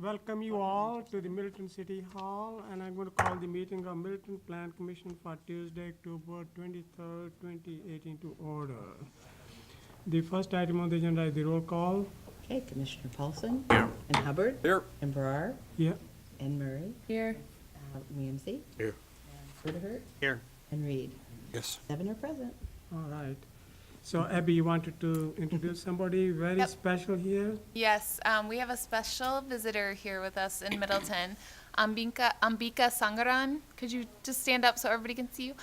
Welcome you all to the Milton City Hall, and I'm going to call the meeting of Milton Plan Commission for Tuesday, October 23rd, 2018 to order. The first item on the agenda is the roll call. Okay, Commissioner Paulson. Here. And Hubbard. Here. And Farrar. Here. And Murray. Here. Williamsy. Here. Rutherford. Here. And Reed. Yes. 7 are present. All right. So Abby, you wanted to introduce somebody very Yep. special here? Yes, we have a special visitor here with us in Middleton, Ambika Sangaran. Could you just stand up so everybody can see you?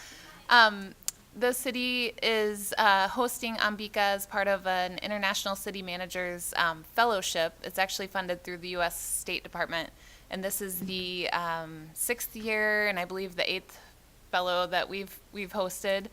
The city is hosting Ambika as part of an International City Managers Fellowship. It's actually funded through the U.S. State Department, and this is the 6th year, and I believe the 8th fellow that we've hosted.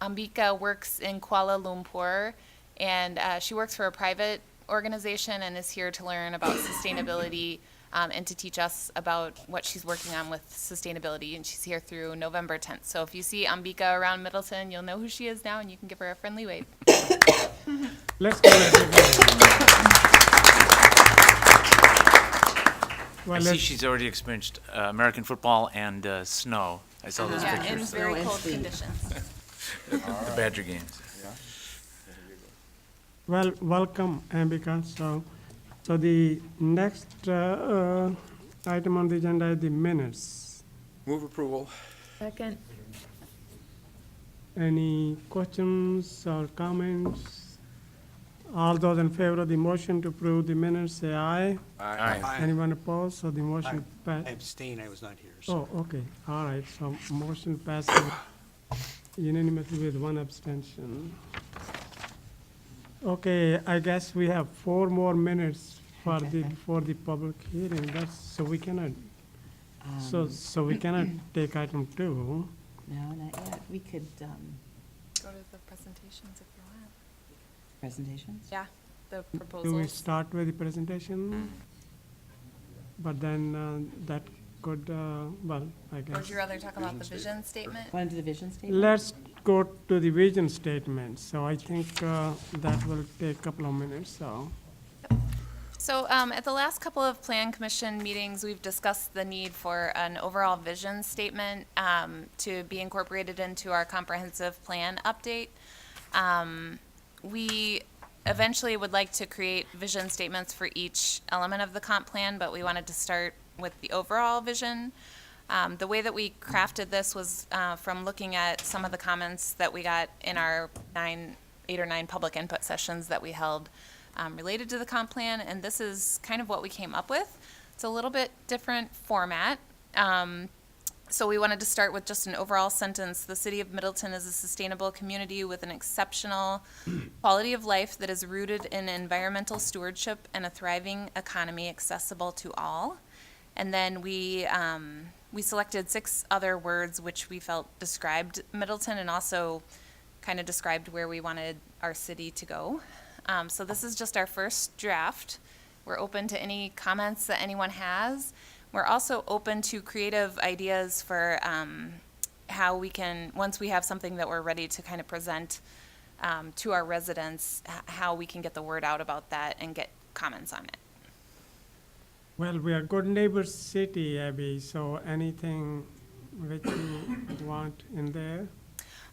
Ambika works in Kuala Lumpur, and she works for a private organization and is here to learn about sustainability and to teach us about what she's working on with sustainability. And she's here through November 10th. So if you see Ambika around Middleton, you'll know who she is now, and you can give her a friendly wave. Let's go ahead. Well, I see let's, she's already experienced American football and snow. I saw those Yeah, in pictures, very Snow and cold sleet. conditions. the Badger games. well, welcome, Ambika. So the next item on the agenda is the minutes. Move approval. Second. Any questions or comments? All those in favor of the motion to approve the minutes, say aye. Aye. Anyone opposed? So the motion I passed. abstain, I was not here. So. Oh, okay, all right, so motion passes unanimously with one abstention. Okay, I guess we have 4 more minutes for the public hearing. So we cannot, so we cannot take item 2. No, not yet. We could, Go to the presentations if you want. presentations? Yeah, the Do we proposals. start with the presentation? But then that could, well, I Or guess. would you rather talk about the vision statement? Want to do the vision statement? Let's go to the vision statement. So I think that will take a couple of minutes, so. So at the last couple of Plan Commission meetings, we've discussed the need for an overall vision statement to be incorporated into our comprehensive plan update. We eventually would like to create vision statements for each element of the comp plan, but we wanted to start with the overall vision. The way that we crafted this was from looking at some of the comments that we got in our 8 or 9 public input sessions that we held related to the comp plan, and this is kind of what we came up with. It's a little bit different format. So we wanted to start with just an overall sentence. The city of Middleton is a sustainable community with an exceptional quality of life that is rooted in environmental stewardship and a thriving economy accessible to all. And then we selected 6 other words which we felt described Middleton and also kind of described where we wanted our city to go. So this is just our first draft. We're open to any comments that anyone has. We're also open to creative ideas for how we can, once we have something that we're ready to kind of present to our residents, how we can get the word out about that and get comments on it. Well, we are good neighbors city, Abby, so anything that you want in there?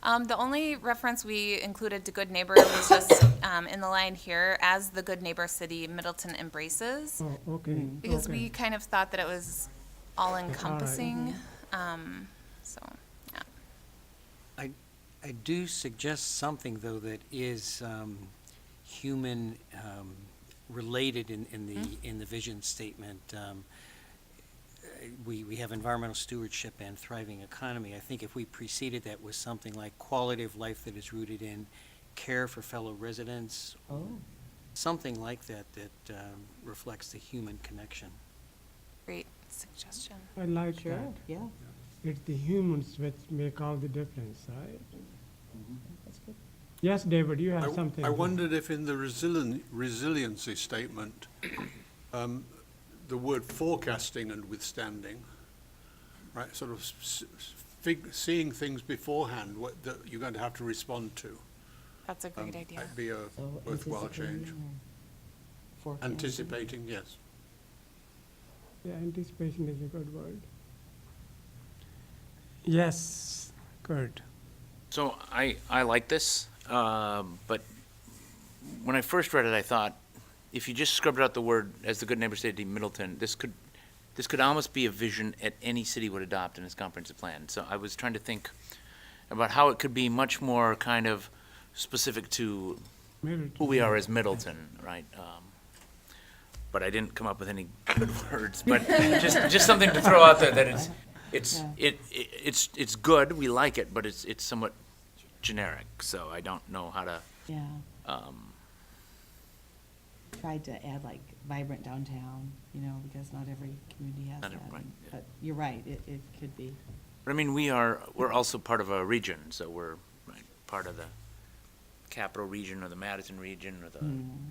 The only reference we included to Good Neighbor was just in the line here, as the Good Neighbor city Middleton embraces, Oh, okay. because okay. we kind of thought that it was all encompassing. So, yeah. I do suggest something, though, that is human related in the vision statement. We have environmental stewardship and thriving economy. I think if we preceded that with something like quality of life that is rooted in care for fellow residents, Oh, something like that reflects the human connection. Great suggestion. I like sure, that. yeah, It's the humans which make all the difference, right? that's good. Yes, David, you have something. I wondered if in the resiliency statement, the word forecasting and withstanding, right, sort of seeing things beforehand that you're going to have to respond to. That's a great idea. That'd be a So worthwhile change. anticipating or forecasting. Anticipating, yes. Yeah, anticipation is a good word. Yes, Kurt. So I like this, but when I first read it, I thought, if you just scrubbed out the word, as the good neighbor stated, Middleton, this could almost be a vision that any city would adopt in its comprehensive plan. So I was trying to think about how it could be much more kind of specific to Middleton. who we are as Middleton, right? But I didn't come up with any good words, but just something to throw out there that it's good, we like it, but it's somewhat generic, so I don't know how to, Yeah. um, Tried to add like vibrant downtown, you know, because not every community has Not that. every- right, and- yeah. But you're right, it could be. but I mean, we're also part of a region, so we're right, part of the Capital Region or the Madison Region or the Mm,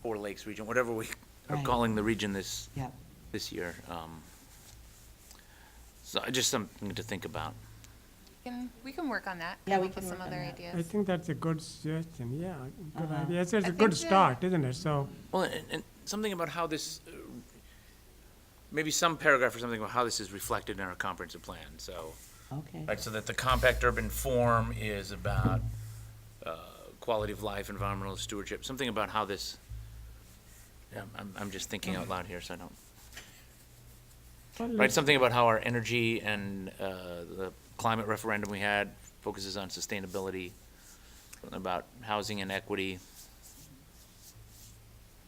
Four Lakes Region, whatever we are Right. calling the region this Yep. year. So just something to think about. We can work on that. Yeah, come we up with can some work on other that. ideas. I think that's a good suggestion, yeah, good Uh-huh. idea. It's a I good think that- start, isn't it? So, Well, and something about how this, maybe some paragraph or something about how this is reflected in our comprehensive plan, so. Okay. Right, so that the compact urban form is about quality of life, environmental stewardship, something about how this, yeah, I'm just thinking out loud here, so I don't. well, Right, let's- something about how our energy and the climate referendum we had focuses on sustainability, about housing and equity.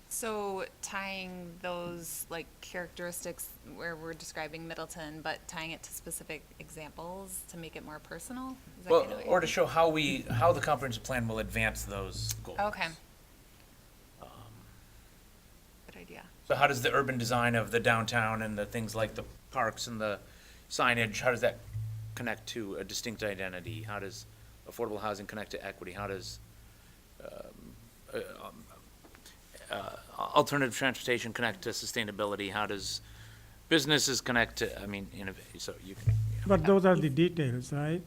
So tying those like characteristics where we're describing Middleton, but tying it to specific examples to make it more personal? Is that Well, kinda what or you're to show how the comprehensive plan will advance those goals. Okay. Good idea. So how does the urban design of the downtown and the things like the parks and the signage, how does that connect to a distinct identity? How does affordable housing connect to equity? How does alternative transportation connect to sustainability? How does businesses connect to, I mean, so you can, yeah. but those are the details, right?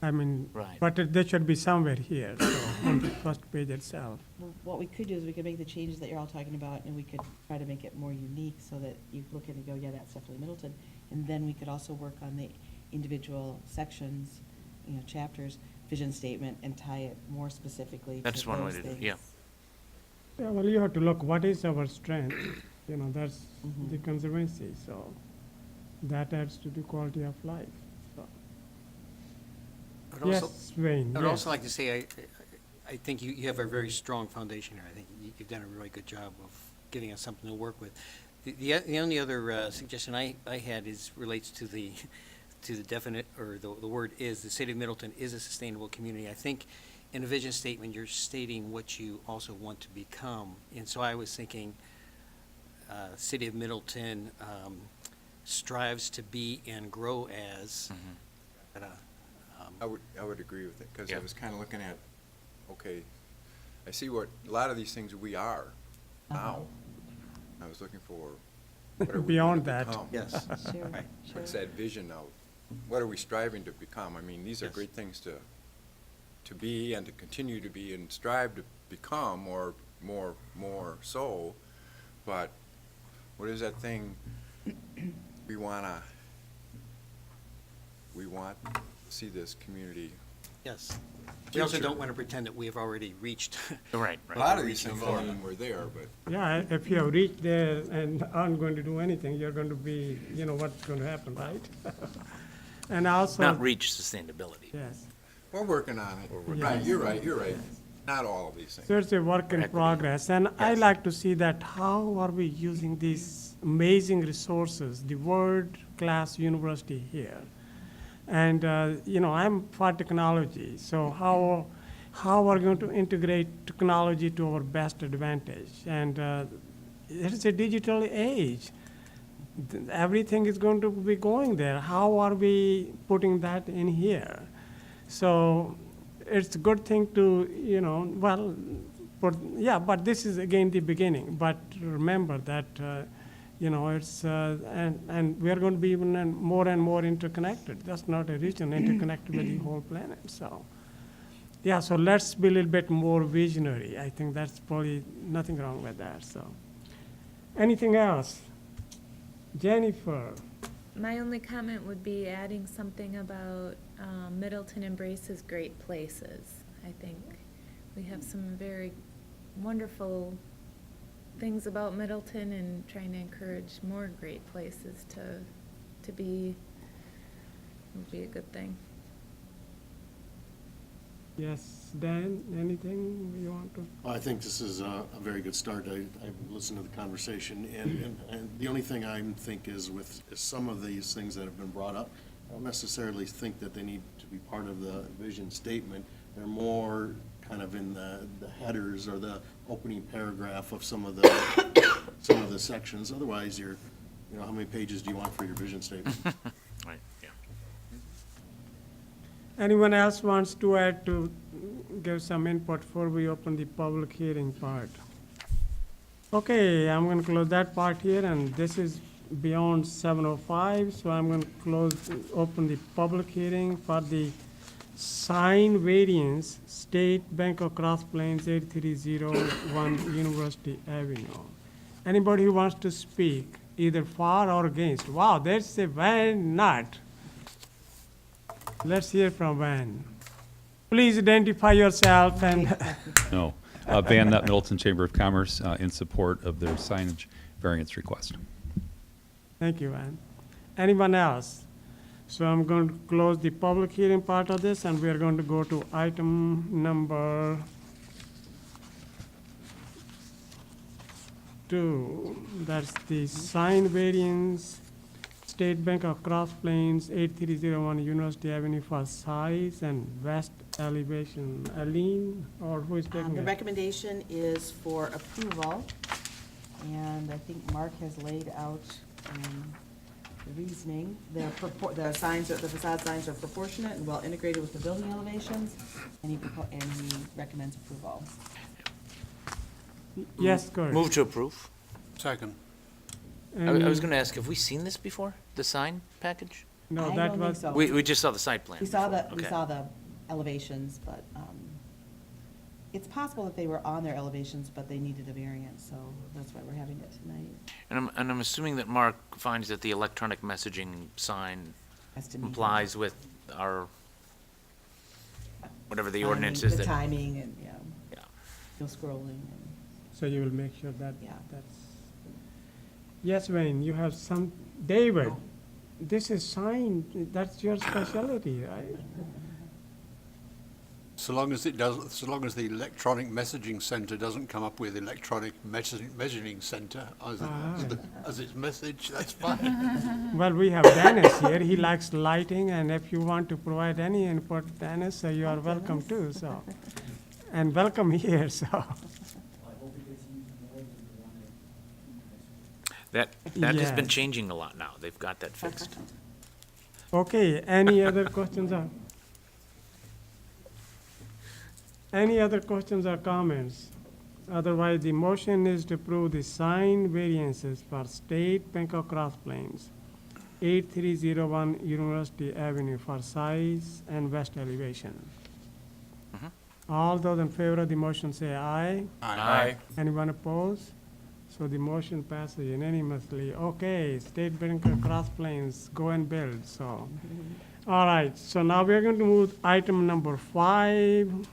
I mean, Right. but they should be somewhere here, so, on the first page itself. Well, what we could do is we could make the changes that you're all talking about, and we could try to make it more unique so that you look at it and go, yeah, that's definitely Middleton. And then we could also work on the individual sections, you know, chapters, vision statement, and tie it more specifically to That's one way those to do it, things. yeah. Yeah, well, you have to look, what is our strength? You know, that's the Mhm. conservancy, so that adds to the quality of life, so. I'd also- Yes, Wayne, I'd yes. also like to say, I think you have a very strong foundation here. I think you've done a really good job of giving us something to work with. The only other suggestion I had relates to the definite, or the word is, the city of Middleton is a sustainable community. I think in a vision statement, you're stating what you also want to become. And so I was thinking, city of Middleton strives to be and grow as, Mhm. I would agree with it, because Yeah. I was kind of looking at, okay, I see what, a lot of these things we are now. I was looking for, what are we Beyond gonna that. become? yes. Sure, Right. sure. What's that vision now? What are we striving to become? I mean, these are Yes. great things to be and to continue to be and strive to become, or more so, but what is that thing we want to see this community? Yes. We also Future. don't want to pretend that we have already reached. Right, A right. lot of these things don't mean we're there, but Yeah, if you have reached there and aren't going to do anything, you're going to be, you know, what's going to happen, right? And also. Not reach sustainability. Yes, we're working on it. working Right, on it. you're right. Not all of these things. so it's a work in Equity. progress, and I Yes. like to see that how are we using these amazing resources, the world-class university here. And, you know, I'm for technology, so how are we going to integrate technology to our best advantage? And it's a digital age. Everything is going to be going there. How are we putting that in here? So it's a good thing to, you know, well, but this is again the beginning. But remember that, you know, it's, and we are going to be even and more interconnected. That's not a region, interconnected with the whole planet, so. Yeah, so let's be a little bit more visionary. I think that's probably nothing wrong with that, so. Anything else? Jennifer, My only comment would be adding something about Middleton embraces great places. I think we have some very wonderful things about Middleton and trying to encourage more great places to be, would be a good thing. yes, Dan, anything you want to? I think this is a very good start. I've listened to the conversation, and the only thing I think is with some of these things that have been brought up, I don't necessarily think that they need to be part of the vision statement. They're more kind of in the headers or the opening paragraph of some of the sections. Otherwise, how many pages do you want for your vision statement? Right, yeah. Anyone else wants to add to give some input before we open the public hearing part? Okay, I'm going to close that part here, and this is beyond 7:05, so I'm going to open the public hearing for the sign variance, State Bank of Cross Plains 8301 University Avenue. Anybody who wants to speak, either for or against? Wow, that's a Van Nut. Let's hear from Van. Please identify yourself and, No. Van Nutt, Middleton Chamber of Commerce, in support of their signage variance request. thank you, Van. Anyone else? So I'm going to close the public hearing part of this, and we are going to go to item number 2. That's the sign variance, State Bank of Cross Plains, 8301 University Avenue for size and west elevation. Aline, or who is taking The it? recommendation is for approval, and I think Mark has laid out the reasoning. The facade signs are proportionate and well integrated with the building elevations, and he recommends approval. Yes, correct. Move to approve. Second. I was gonna ask, have we seen this before, the sign package? No, I that don't think was, so. We just saw the site plan. We saw before. the, we Okay. saw the elevations, but it's possible that they were on their elevations, but they needed a variance, so that's why we're having it tonight. And I'm assuming that Mark finds that the electronic messaging sign Has to meet complies with our, whatever the timing- ordinance is The that. timing and, Yeah. no scrolling and, so you will make sure that, Yeah. that's. Yes, Wayne, you have some, David, this is signed, that's your specialty, right? So long as the electronic messaging center doesn't come up with electronic messaging center as its message, that's fine. Well, we have Dennis here, he likes lighting, and if you want to provide any input, Dennis, you are welcome too, so. And welcome here, so. That has been Yes. changing a lot now. They've got that fixed. Okay, any other questions or? Any other questions or comments? Otherwise, the motion is to approve the sign variances for State Bank of Cross Plains, 8301 University Avenue for size and west elevation. All those in favor of the motion say aye. Aye. Anyone opposed? So the motion passes unanimously. Okay, State Bank of Cross Plains, go and build, so. All right, so now we are going to move item number 5.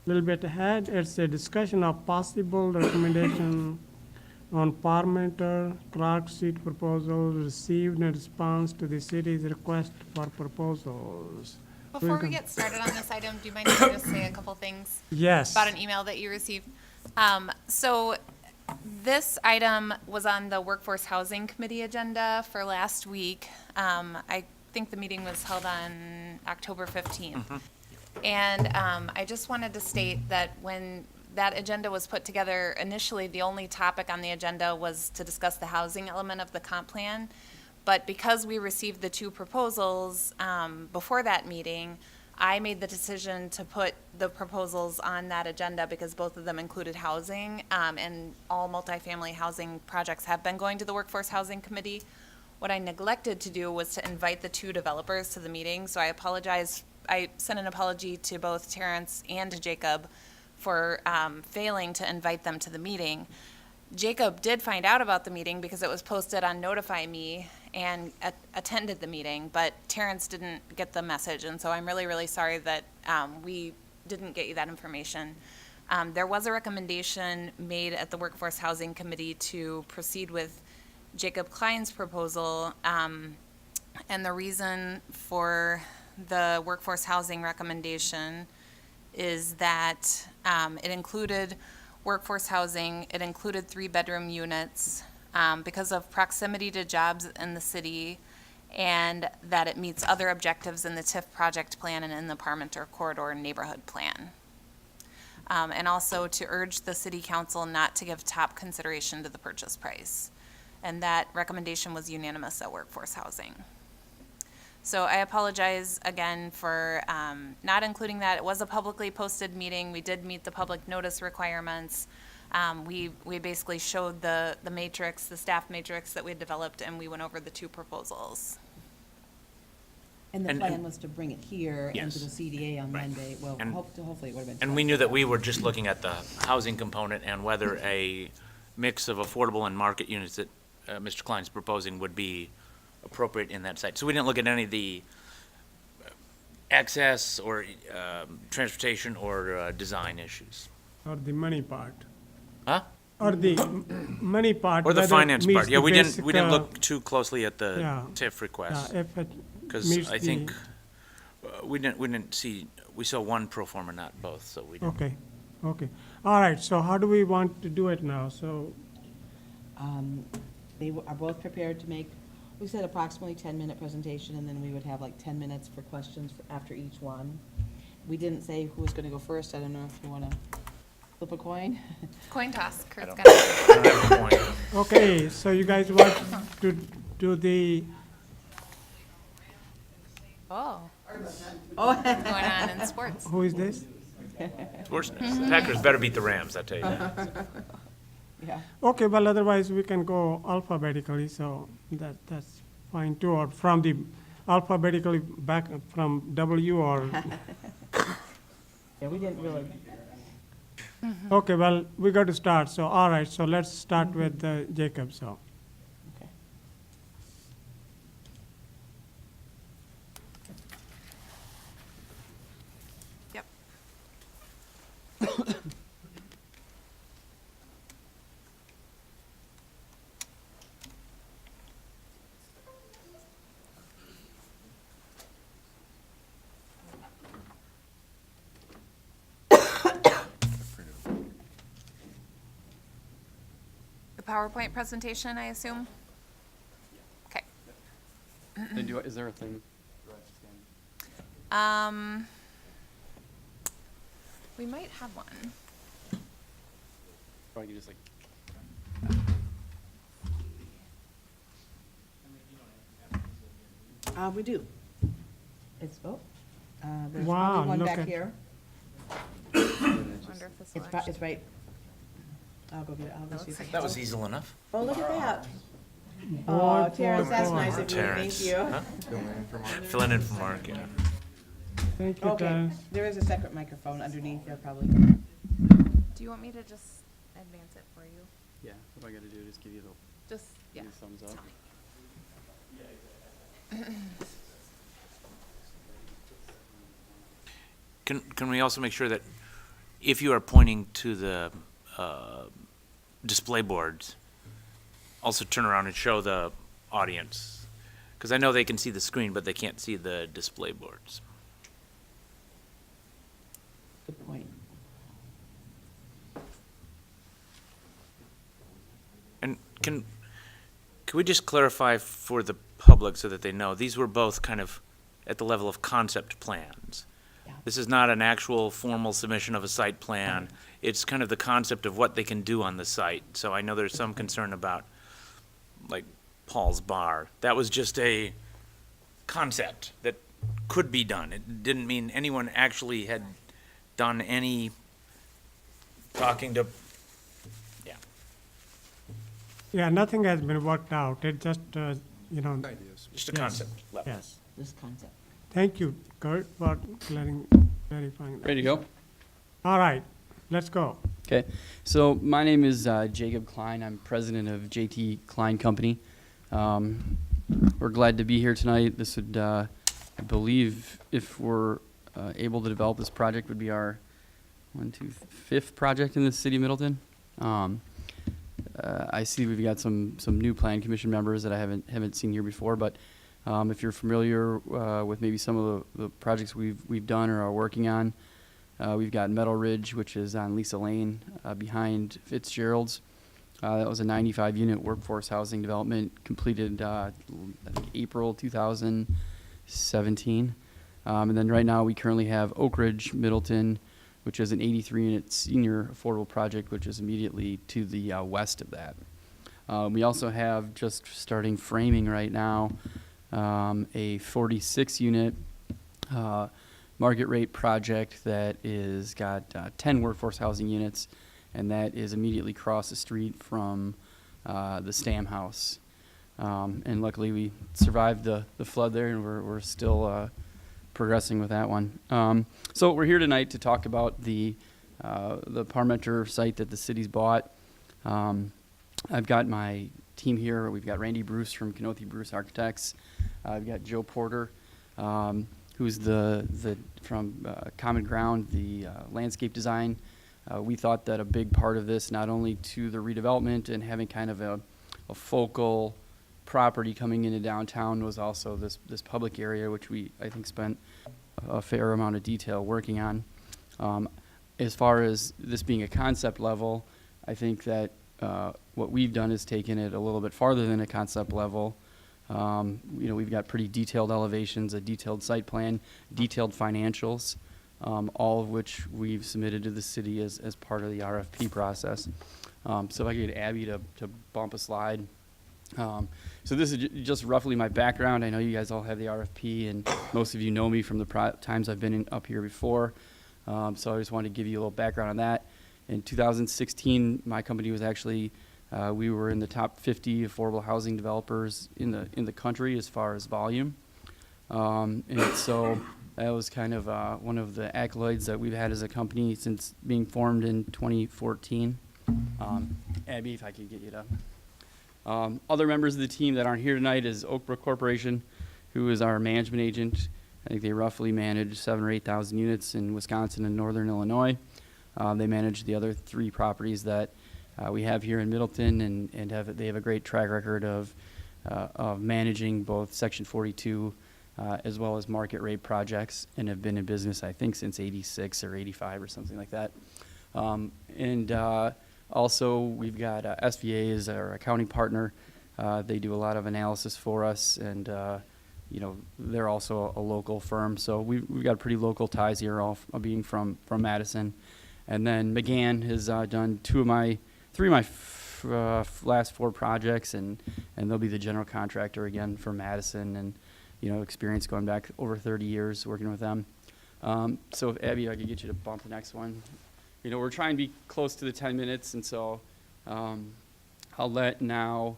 Little bit ahead, it's a discussion of possible recommendation on Parmenter Clark Street proposal received in response to the city's request for proposals. Before we get started on this item, do you mind if I just say a couple things Yes. about an email that you received? So this item was on the Workforce Housing Committee agenda for last week. I think the meeting was held on October 15th. And I just wanted to state that when that agenda was put together, initially, the only topic on the agenda was to discuss the housing element of the comp plan. But because we received the 2 proposals before that meeting, I made the decision to put the proposals on that agenda because both of them included housing, and all multifamily housing projects have been going to the Workforce Housing Committee. What I neglected to do was to invite the 2 developers to the meeting, so I apologize. I sent an apology to both Terrence and to Jacob for failing to invite them to the meeting. Jacob did find out about the meeting because it was posted on Notify Me and attended the meeting, but Terrence didn't get the message, and so I'm really, really sorry that we didn't get you that information. There was a recommendation made at the Workforce Housing Committee to proceed with Jacob Klein's proposal, and the reason for the workforce housing recommendation is that it included workforce housing, it included 3-bedroom units because of proximity to jobs in the city, and that it meets other objectives in the TIF project plan and in the Parmenter Corridor neighborhood plan. And also to urge the city council not to give top consideration to the purchase price. And that recommendation was unanimous at workforce housing. So I apologize again for not including that. It was a publicly posted meeting. We did meet the public notice requirements. We basically showed the matrix, the staff matrix that we had developed, and we went over the 2 proposals. And the And- plan was to bring it here and to the Yes. CDA on Right. Monday. Well, And- hopefully it would have been. And we knew that we were just looking at the housing component and whether a mix of affordable and market units that Mr. Klein's proposing would be appropriate in that site. So we didn't look at any of the access or transportation or design issues. Or the money part, Huh? or the money part. Or the whether it finance meets part. Yeah, the we basic, didn't look too closely at the yeah. TIF request. If it Because meets I the- think we didn't see, we saw one pro forma, not both, so we didn't. Okay, okay. All right, so how do we want to do it now? So, They are both prepared to make, we said approximately 10-minute presentation, and then we would have like 10 minutes for questions after each one. We didn't say who was going to go first. I don't know if you want to flip a coin. Coin toss, I Kurt's don't got it. I don't have a point. okay, so you guys want to do the, Oh, Oh, what's going on in sports? who is this? It's worse than this. The Packers better beat the Rams, I tell you that. yeah. Okay, well, otherwise we can go alphabetically, so that's fine too, or from the alphabetically back from W or, Yeah, we didn't really, okay, well, we got to start, so, all right, so let's start with Jacob, so. okay. Yep. The PowerPoint presentation, I assume? Okay. Is there a thing? We might have one. Or I could just like. We do. It's, there's Wow, probably one look back at- here. Wonder if this will It's right. I'll go get it. I'll go see if I can. That was easy enough. Oh, look at that. Boy, Oh, Terrence, that's boy. nice of you. Thank Terrence, you. huh? Filling in for Mark, yeah. Thank you, Okay, Terrence. there is a separate microphone underneath there probably. Do you want me to just advance it for you? Yeah, what do I gotta do? Just give you the Just, yeah. give you thumbs up? Tell me. Can we also make sure that if you are pointing to the display boards, also turn around and show the audience? Because I know they can see the screen, but they can't see the display boards. Good point. And can we just clarify for the public so that they know, these were both kind of at the level of concept plans. Yeah. This is not an actual formal submission of a site plan. It's kind of the concept of what they can do on the site. So I know there's some concern about, like, Paul's Bar. That was just a concept that could be done. It didn't mean anyone actually had done any talking to, yeah. Yeah, nothing has been worked out, it just, you know, Ideas. Just a Yes. concept level. yes. This concept. Thank you, Kurt, for clarifying that. Ready to go? All right, Let's go. Okay, so my name is Jacob Klein. I'm president of JT Klein Company. We're glad to be here tonight. This would, I believe, if we're able to develop this project, would be our fifth project in the city of Middleton. I see we've got some new plan commission members that I haven't seen here before, but if you're familiar with maybe some of the projects we've done or are working on, we've got Meadow Ridge, which is on Lisa Lane behind Fitzgerald's. That was a 95-unit workforce housing development completed I think April 2017. And then right now we currently have Oak Ridge, Middleton, which is an 83-unit senior affordable project, which is immediately to the west of that. We also have, just starting framing right now, a 46-unit market rate project that is got 10 workforce housing units, and that is immediately across the street from the Stam House. And luckily we survived the flood there, and we're still progressing with that one. So we're here tonight to talk about the Parmenter site that the city's bought. I've got my team here. We've got Randy Bruce from Kenothi Bruce Architects. I've got Joe Porter, who's from Common Ground, the landscape design. We thought that a big part of this, not only to the redevelopment and having kind of a focal property coming into downtown, was also this public area, which I think spent a fair amount of detail working on. As far as this being a concept level, I think that what we've done is taken it a little bit farther than a concept level. We've got pretty detailed elevations, a detailed site plan, detailed financials, all of which we've submitted to the city as part of the RFP process. So if I could get Abby to bump a slide. So this is just roughly my background. I know you guys all have the RFP, and most of you know me from the times I've been up here before. So I just wanted to give you a little background on that. In 2016, my company was actually we were in the top 50 affordable housing developers in the country as far as volume, and so that was kind of one of the accolades that we've had as a company since being formed in 2014. Abby, if I could get you to. Other members of the team that aren't here tonight is Oak Brook Corporation, who is our management agent. I think they roughly manage 7,000 or 8,000 units in Wisconsin and northern Illinois. They manage the other 3 properties that we have here in Middleton, and they have a great track record of managing both Section 42 as well as market rate projects, and have been in business, I think, since '86 or '85 or something like that. Also, we've got SVA as our accounting partner. They do a lot of analysis for us, and they're also a local firm. So we've got pretty local ties here, all being from Madison. And then McGann has done 3 of my last 4 projects, and they'll be the general contractor again for Madison, and experience going back over 30 years working with them. So if Abby, I could get you to bump the next one. We're trying to be close to the 10 minutes, and so I'll let now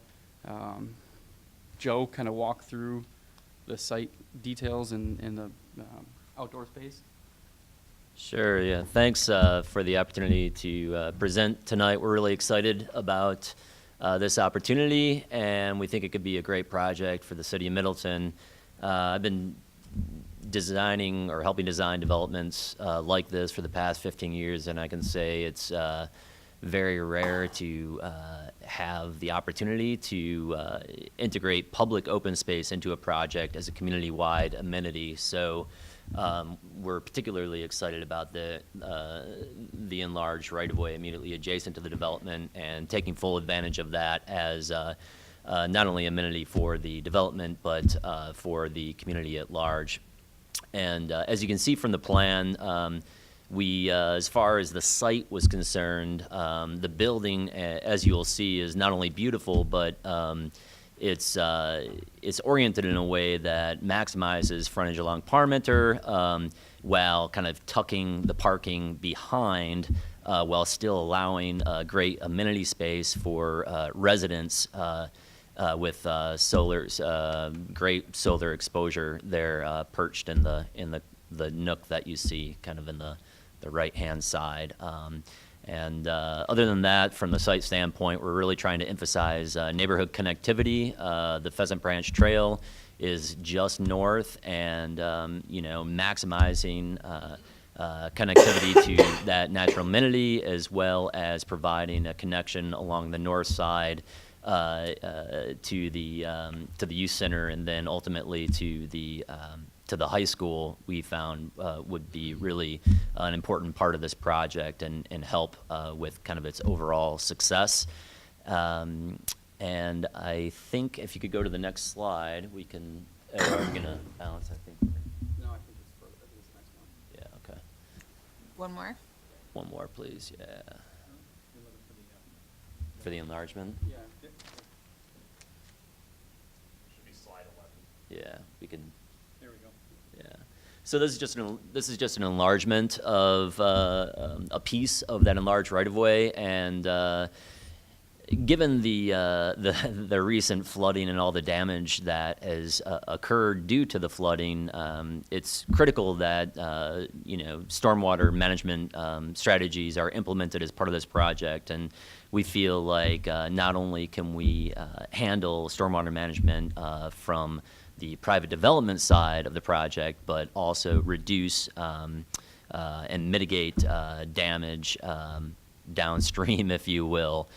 Joe kind of walk through the site details and the outdoor space. Sure, yeah. Thanks for the opportunity to present tonight. We're really excited about this opportunity, and we think it could be a great project for the city of Middleton. I've been designing or helping design developments like this for the past 15 years, and I can say it's very rare to have the opportunity to integrate public open space into a project as a community-wide amenity. So we're particularly excited about the enlarged right-of-way immediately adjacent to the development, and taking full advantage of that as not only amenity for the development, but for the community at large. And as you can see from the plan, we, as far as the site was concerned, the building, as you'll see, is not only beautiful, but it's oriented in a way that maximizes frontage along Parmenter, while kind of tucking the parking behind, while still allowing great amenity space for residents with great solar exposure there, perched in the nook that you see kind of in the right-hand side. And other than that, from the site standpoint, we're really trying to emphasize neighborhood connectivity. The Pheasant Branch Trail is just north, and maximizing connectivity to that natural amenity, as well as providing a connection along the north side to the youth center, and then ultimately to the high school. We found would be really an important part of this project and help with kind of its overall success. And I think if you could go to the next slide, we can. Are we gonna balance? I think. No, I think it's the next one. Yeah. Okay. One more? One more, please. Yeah. For the enlargement. Yeah. Yeah, we can. There we go. Yeah. So this is just an enlargement of a piece of that enlarged right-of-way, and given the recent flooding and all the damage that has occurred due to the flooding, it's critical that stormwater management strategies are implemented as part of this project. And we feel like not only can we handle stormwater management from the private development side of the project, but also reduce and mitigate damage downstream, if you will,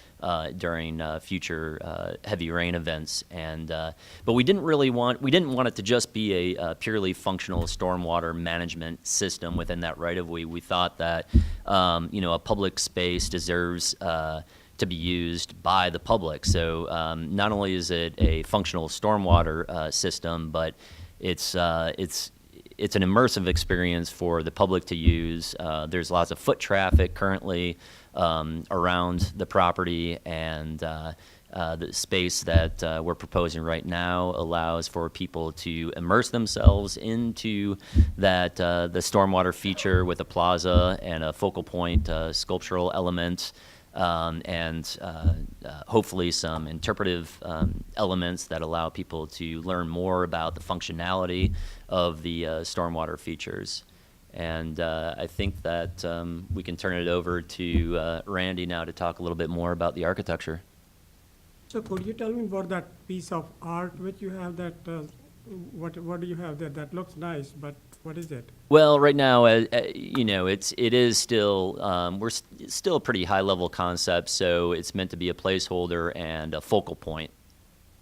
during future heavy rain events. And but we didn't want it to just be a purely functional stormwater management system within that right of way. We thought that a public space deserves to be used by the public. So not only is it a functional stormwater system, but it's an immersive experience for the public to use. There's lots of foot traffic currently around the property, and the space that we're proposing right now allows for people to immerse themselves into that the stormwater feature with a plaza and a focal point sculptural element. And hopefully some interpretive elements that allow people to learn more about the functionality of the stormwater features. And I think that we can turn it over to Randy now to talk a little bit more about the architecture. So could you tell me about that piece of art which you have that, what do you have there? That looks nice, but what is it? Well, right now, it is still, we're still a pretty high-level concept, so it's meant to be a placeholder and a focal point.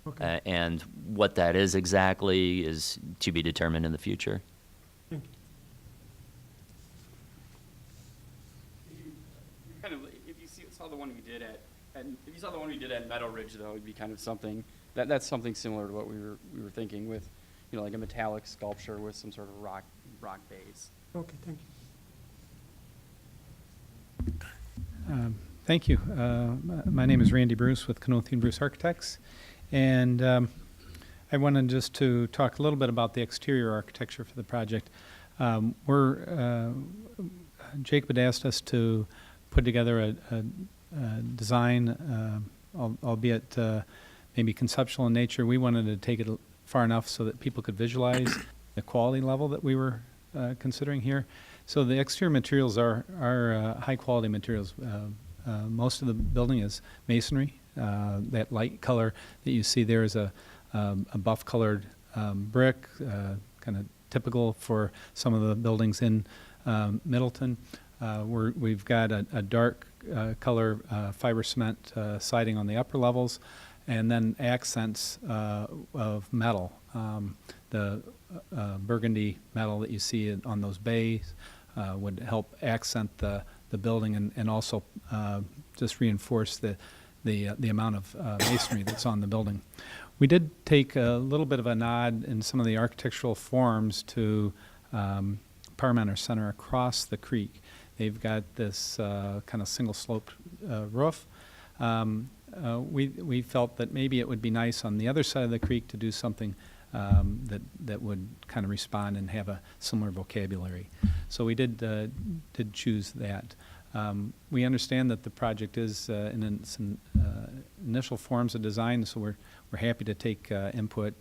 Okay. And what that is exactly is to be determined in the future. Thank you. Kind of, if you saw the one we did at Meadow Ridge, though, it'd be kind of something that's something similar to what we were thinking with, like a metallic sculpture with some sort of rock base. Okay, thank you. Thank you. My name is Randy Bruce with Kanothi and Bruce Architects, and I wanted just to talk a little bit about the exterior architecture for the project. Jacob had asked us to put together a design, albeit maybe conceptual in nature. We wanted to take it far enough so that people could visualize the quality level that we were considering here. So the exterior materials are high-quality materials. Most of the building is masonry. That light color that you see there is a buff-colored brick, kind of typical for some of the buildings in Middleton. We've got a dark color fiber cement siding on the upper levels, and then accents of metal. The burgundy metal that you see on those bays would help accent the building and also just reinforce the amount of masonry that's on the building. We did take a little bit of a nod in some of the architectural forms to Parmenter Center across the creek. They've got this kind of single-sloped roof. We felt that maybe it would be nice on the other side of the creek to do something that would kind of respond and have a similar vocabulary. So we did choose that. We understand that the project is in its initial forms of design, so we're happy to take input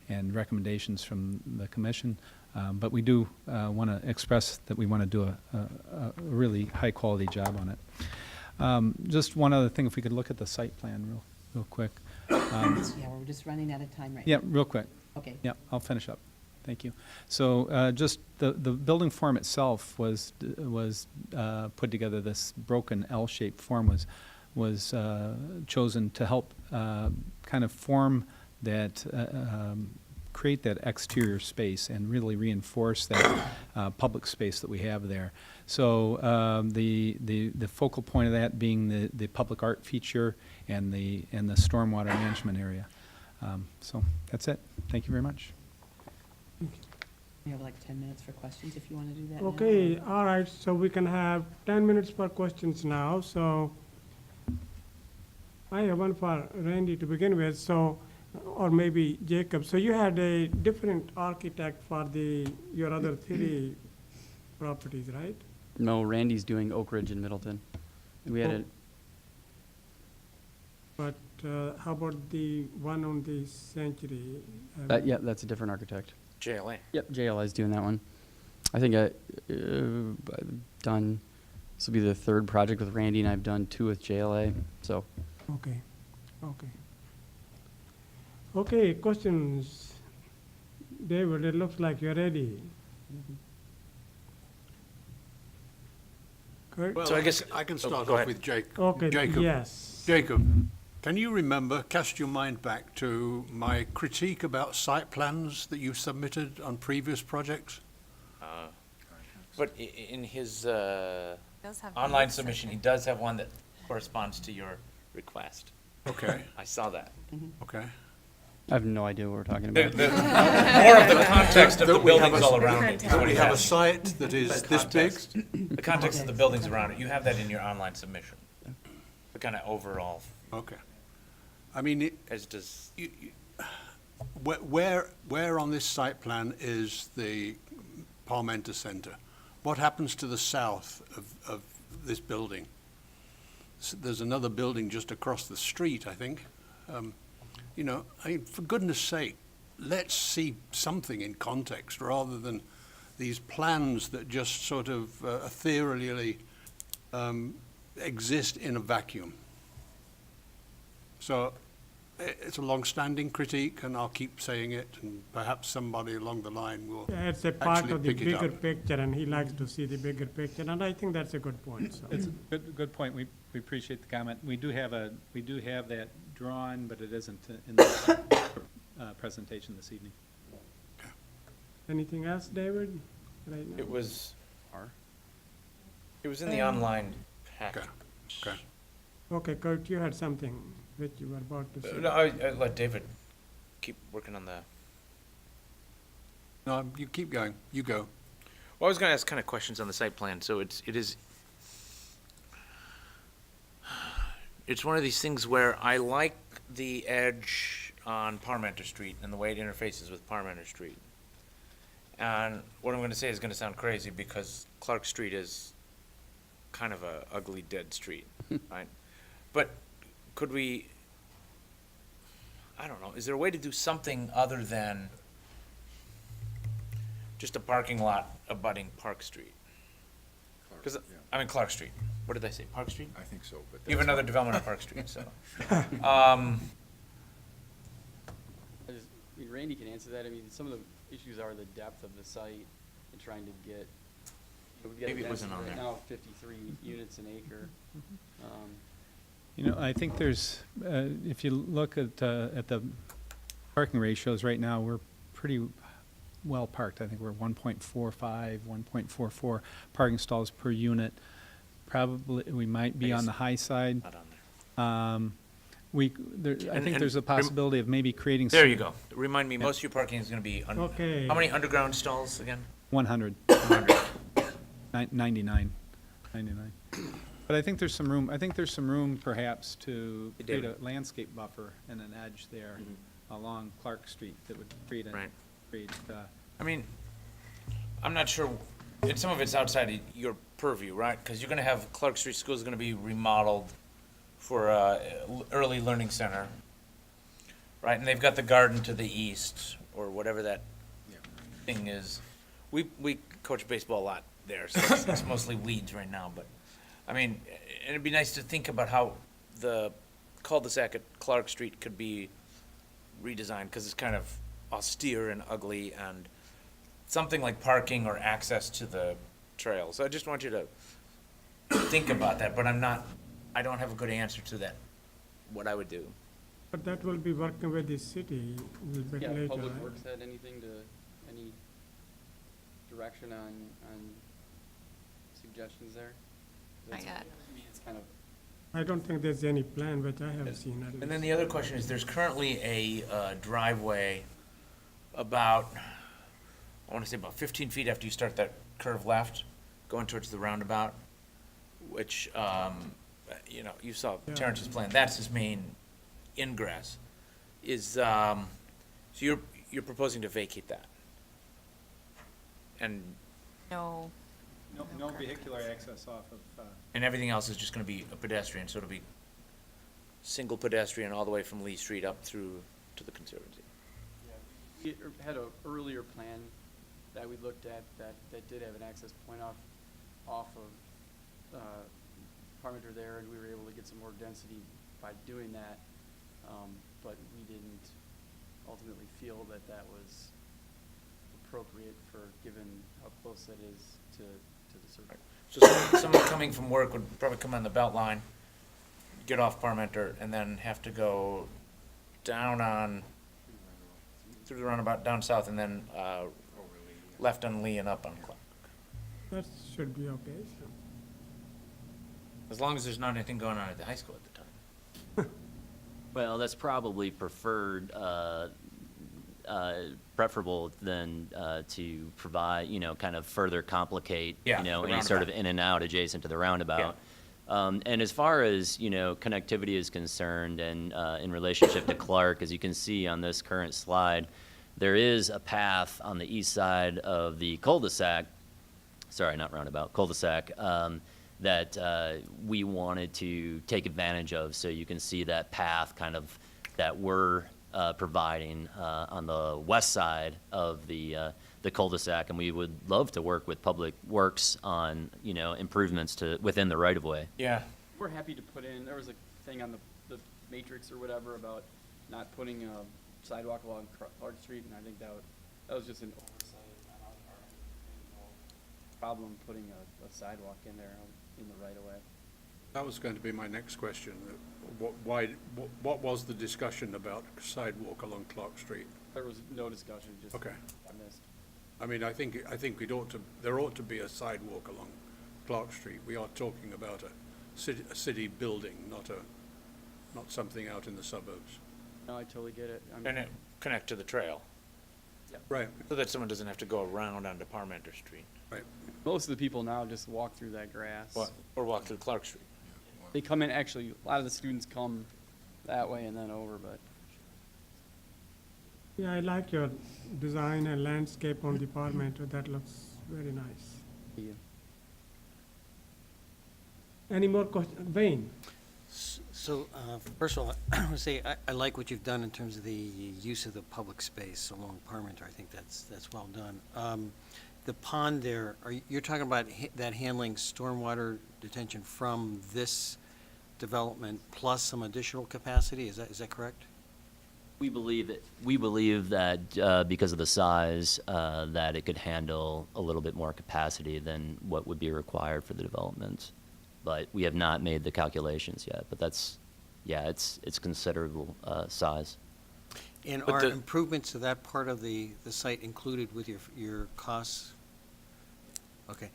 and recommendations from the commission But we do want to express that we want to do a really high-quality job on it. Just one other thing, if we could look at the site plan real quick. Yeah, we're just running out of time right now. Yeah, real quick. Okay. Yeah, I'll finish up. Thank you. So just the building form itself was put together, this broken L-shaped form was chosen to help kind of form that, create that exterior space and really reinforce that public space that we have there. So the focal point of that being the public art feature and the stormwater management area. So that's it. Thank you very much. We have like 10 minutes for questions if you want to do that now. Okay, all right, so we can have 10 minutes for questions now, so I have one for Randy to begin with, so, or maybe Jacob. So you had a different architect for your other three properties, right? No, Randy's doing Oak Ridge in Middleton. We had Oh. But how about the one on the Century? yeah, that's a different architect. JLA. Yep, JLI's doing that one. I think I've done, this will be the third project with Randy, and I've done 2 with JLA, so. Okay, okay. Okay, questions? David, it looks like you're ready. Kurt? Well, So I guess- I can oh, start go off ahead. with Jacob. Okay, Jacob. yes. Jacob, can you remember, cast your mind back to my critique about site plans that you submitted on previous projects? But in his Does have online notes, I submission, he think. does have one that corresponds to your request. Okay, I saw that. okay. I have no idea what we're talking The- about. the- More of the context of the That we have buildings a- all around it is That what we he have a has. site that is The this big? context. The context of the buildings around it, you have that in your online submission. The kind of overall, Okay. I mean, as does, where on this site plan is the Parmenter Center? What happens to the south of this building? There's another building just across the street, I think. You know, for goodness sake, let's see something in context rather than these plans that just sort of ethereally exist in a vacuum. So it's a long-standing critique, and I'll keep saying it, and perhaps somebody along the line will Yeah, it's a part actually of the pick it up. bigger picture, and he likes to see the bigger picture, and I think that's a good point, so. It's a good point. We appreciate the comment. We do have that drawn, but it isn't in the presentation this evening. Anything else, David? Right now? it was in the online packet. Okay. Okay, Kurt, you had something that you were about to say. No, I let David keep working on the, No, you keep going. You go. well, I was gonna ask kind of questions on the site plan, so it's one of these things where I like the edge on Parmenter Street and the way it interfaces with Parmenter Street. And what I'm gonna say is gonna sound crazy, because Clark Street is kind of a ugly, dead street, right? But could we, I don't know, is there a way to do something other than just a parking lot abutting Park Street? Because, I mean, Clark Street. What did I say, Park Street? I think so, but. You have that's another fine. development on Park Street, so. Randy can answer that. I mean, some of the issues are the depth of the site and trying to get, we've got Maybe it a wasn't density on right there. now of 53 units an acre. You know, I think there's, if you look at the parking ratios right now, we're pretty well parked. I think we're 1.45, 1.44 parking stalls per unit. Probably, we might be on the high side. Not on there. I think And- there's a and possibility of maybe creating. There some- you go. Remind me, most of your parking is gonna be, Okay. how many underground stalls again? 100. 99. But I think there's some room perhaps to Hey, create a David. landscape buffer and an edge there along Clark Street that would create Right. a, I mean, I'm not sure, and some of it's outside of your purview, right? Because you're gonna have, Clark Street School is gonna be remodeled for early learning center, right? And they've got the garden to the east, or whatever that thing is. we coach baseball a lot there, so it's mostly weeds right now, but, I mean, and it'd be nice to think about how the cul-de-sac at Clark Street could be redesigned, because it's kind of austere and ugly, and something like parking or access to the trail. So I just want you to think about that, but I don't have a good answer to that, what I would do. But that will be working with the city a little bit later, Public right? Works had anything to, any direction on suggestions there? Not yet. I mean, it's kind of. I don't think there's any plan which I have seen at least. And then the other question is, there's currently a driveway about, I want to say about 15 feet after you start that curve left, going towards the roundabout, which, you know, you saw Yeah. Terrence's plan, that's his main ingress. So you're proposing to vacate that? And No, No vehicular access off of, And everything else is just gonna be a pedestrian, so it'll be single pedestrian all the way from Lee Street up through to the Conservancy. We had an earlier plan that we looked at that did have an access point off of Parmenter there, and we were able to get some more density by doing that. But we didn't ultimately feel that that was appropriate for, given how close that is to the circle. So someone coming from work would probably come on the belt line, get off Parmenter, and then have to go down on, through the roundabout, down south, and then left on Lee and up on Clark. That should be okay, so. As long as there's not anything going on at the high school at the time. Well, that's probably preferred, preferable than to provide, you know, kind of further complicate, Yeah, you know, the any sort of roundabout. in and out adjacent to the roundabout. And as far as, you know, connectivity is concerned and in relationship to Clark, as you can see on this current slide, there is a path on the east side of the cul-de-sac, sorry, not roundabout, cul-de-sac, that we wanted to take advantage of. So you can see that path kind of that we're providing on the west side of the cul-de-sac, and we would love to work with Public Works on, you know, improvements to within the right-of-way. Yeah. We're happy to put in, there was a thing on the matrix or whatever about not putting a sidewalk along Clark Street, and I think that was just an oversight on our part. No problem putting a sidewalk in there in the right of way. That was going to be my next question. What was the discussion about sidewalk along Clark Street? There was no discussion, just Okay. I missed. I mean, I think there ought to be a sidewalk along Clark Street. We are talking about a city building, not something out in the suburbs. No, I totally get it. And it connect to the trail, Right, so that someone doesn't have to go around onto Parmenter Street, right. Most of the people now just walk through that grass. or walk through Clark Street. They come in, actually, a lot of the students come that way and then over, but. Yeah, I like your design and landscape on the Parmenter, that looks very nice. Yeah. Any more questions? Wayne? So, first of all, I want to say, I like what you've done in terms of the use of the public space along Parmenter. I think that's well done. The pond there, you're talking about that handling stormwater detention from this development plus some additional capacity, is that correct? We believe that because of the size, that it could handle a little bit more capacity than what would be required for the development. But we have not made the calculations yet, but that's, yeah, it's considerable size. And But are the- improvements to that part of the site included with your costs? Okay.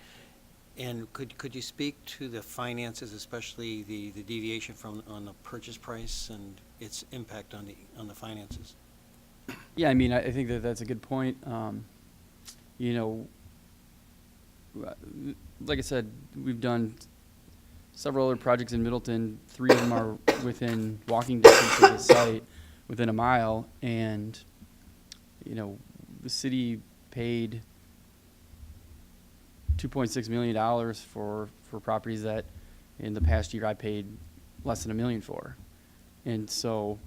And could you speak to the finances, especially the deviation on the purchase price and its impact on the finances? Yeah, I mean, I think that's a good point. You know, like I said, we've done several other projects in Middleton. 3 of them are within walking distance of the site, within a mile. And, you know, the city paid $2.6 million for properties that in the past year I paid less than $1 million for. And so,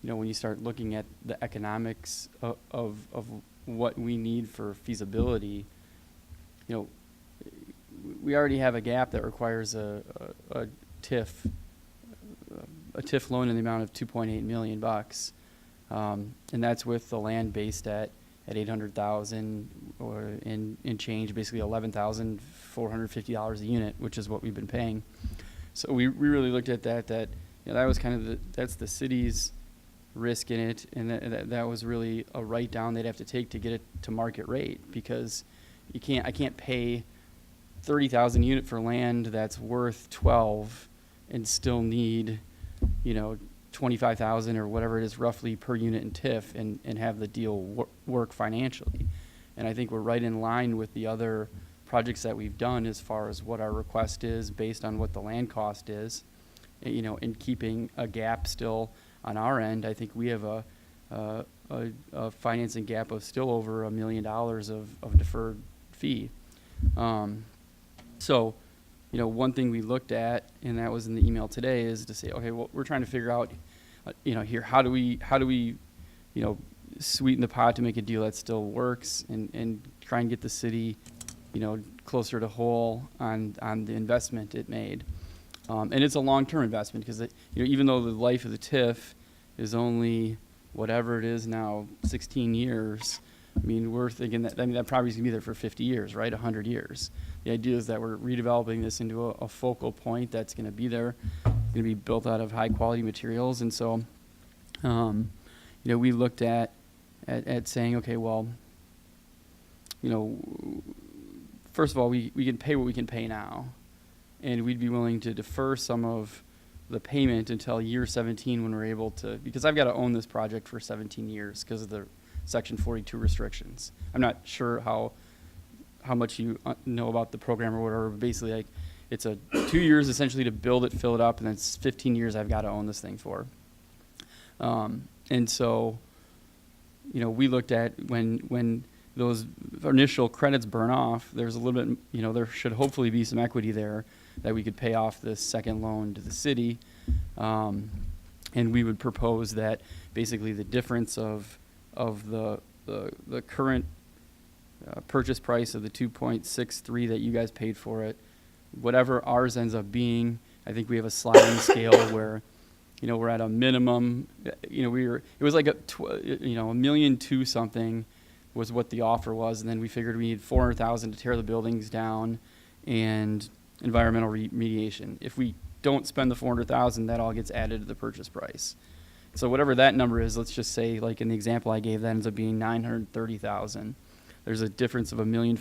you know, when you start looking at the economics of what we need for feasibility, you know, we already have a gap that requires a TIF, a TIF loan in the amount of 2.8 million bucks. And that's with the land based at 800,000 or in change, basically $11,450 a unit, which is what we've been paying. So we really looked at that you know, that was kind of that's the city's risk in it, and that was really a write down they'd have to take to get it to market rate, because I can't pay 30,000 unit for land that's worth 12 and still need, you know, 25,000 or whatever it is roughly per unit in TIF and have the deal work financially. And I think we're right in line with the other projects that we've done as far as what our request is based on what the land cost is, you know, and keeping a gap still on our end. I think we have a financing gap of still over $1 million of deferred fee. So, you know, one thing we looked at, and that was in the email today, is to say, okay, well, we're trying to figure out, you know, here, how do we, you know, sweeten the pot to make a deal that still works and try and get the city, you know, closer to whole on the investment it made. And it's a long-term investment because, you know, even though the life of the TIF is only whatever it is now, 16 years, I mean, we're thinking that, I mean, that property's gonna be there for 50 years, right? 100 years. The idea is that we're redeveloping this into a focal point that's gonna be there, gonna be built out of high-quality materials. And so, you know, we looked at saying, okay, well, you know, first of all, we can pay what we can pay now, and we'd be willing to defer some of the payment until year 17 when we're able to, because I've got to own this project for 17 years because of the Section 42 restrictions. I'm not sure how much you know about the program or whatever, but basically, like, it's 2 years essentially to build it, fill it up, and then it's 15 years I've got to own this thing for. And so, you know, we looked at when those initial credits burn off, there's a little bit, you know, there should hopefully be some equity there that we could pay off this second loan to the city. And we would propose that basically the difference of the current purchase price of the 2.63 that you guys paid for it, whatever ours ends up being, I think we have a sliding scale where, you know, we're at a minimum, you know, it was like $1.2 million something was what the offer was, and then we figured we need $400,000 to tear the buildings down and environmental remediation. If we don't spend the $400,000, that all gets added to the purchase price. So whatever that number is, let's just say, like in the example I gave, that ends up being $930,000. There's a difference of $1.5 million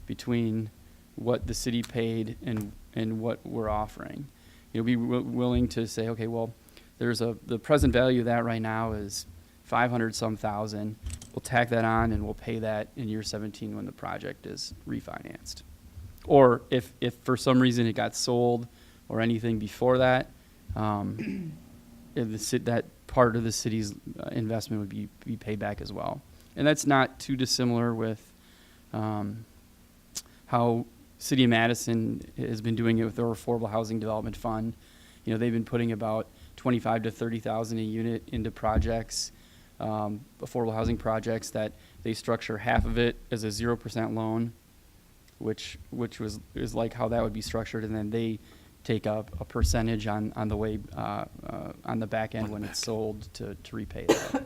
between what the city paid and what we're offering. You'll be willing to say, okay, well, the present value of that right now is 500-some thousand. We'll tack that on and we'll pay that in year 17 when the project is refinanced. Or if for some reason it got sold or anything before that, that part of the city's investment would be paid back as well. And that's not too dissimilar with how City of Madison has been doing it with their Affordable Housing Development Fund. You know, they've been putting about $25,000 to $30,000 a unit into projects, affordable housing projects, that they structure half of it as a 0% loan, which is like how that would be structured, and then they take up a percentage on the way on the back end when it's sold to repay that.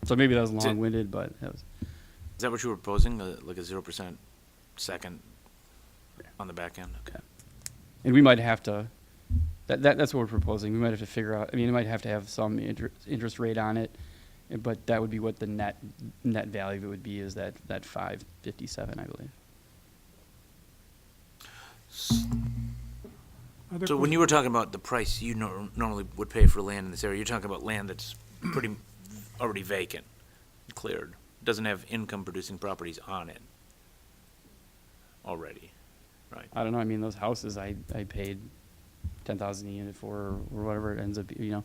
So maybe that was long-winded, but that was. Is that what you were proposing, like a 0% second on the back end? Okay. And we might have to, that's what we're proposing. We might have to figure out, I mean, we might have to have some interest rate on it, but that would be what the net value of it would be, is that 557, I believe. So when you were talking about the price you normally would pay for land in this area, you're talking about land that's pretty already vacant, cleared, doesn't have income-producing properties on it already, right? I don't know, I mean, those houses I paid $10,000 a unit for, or whatever it ends up, you know,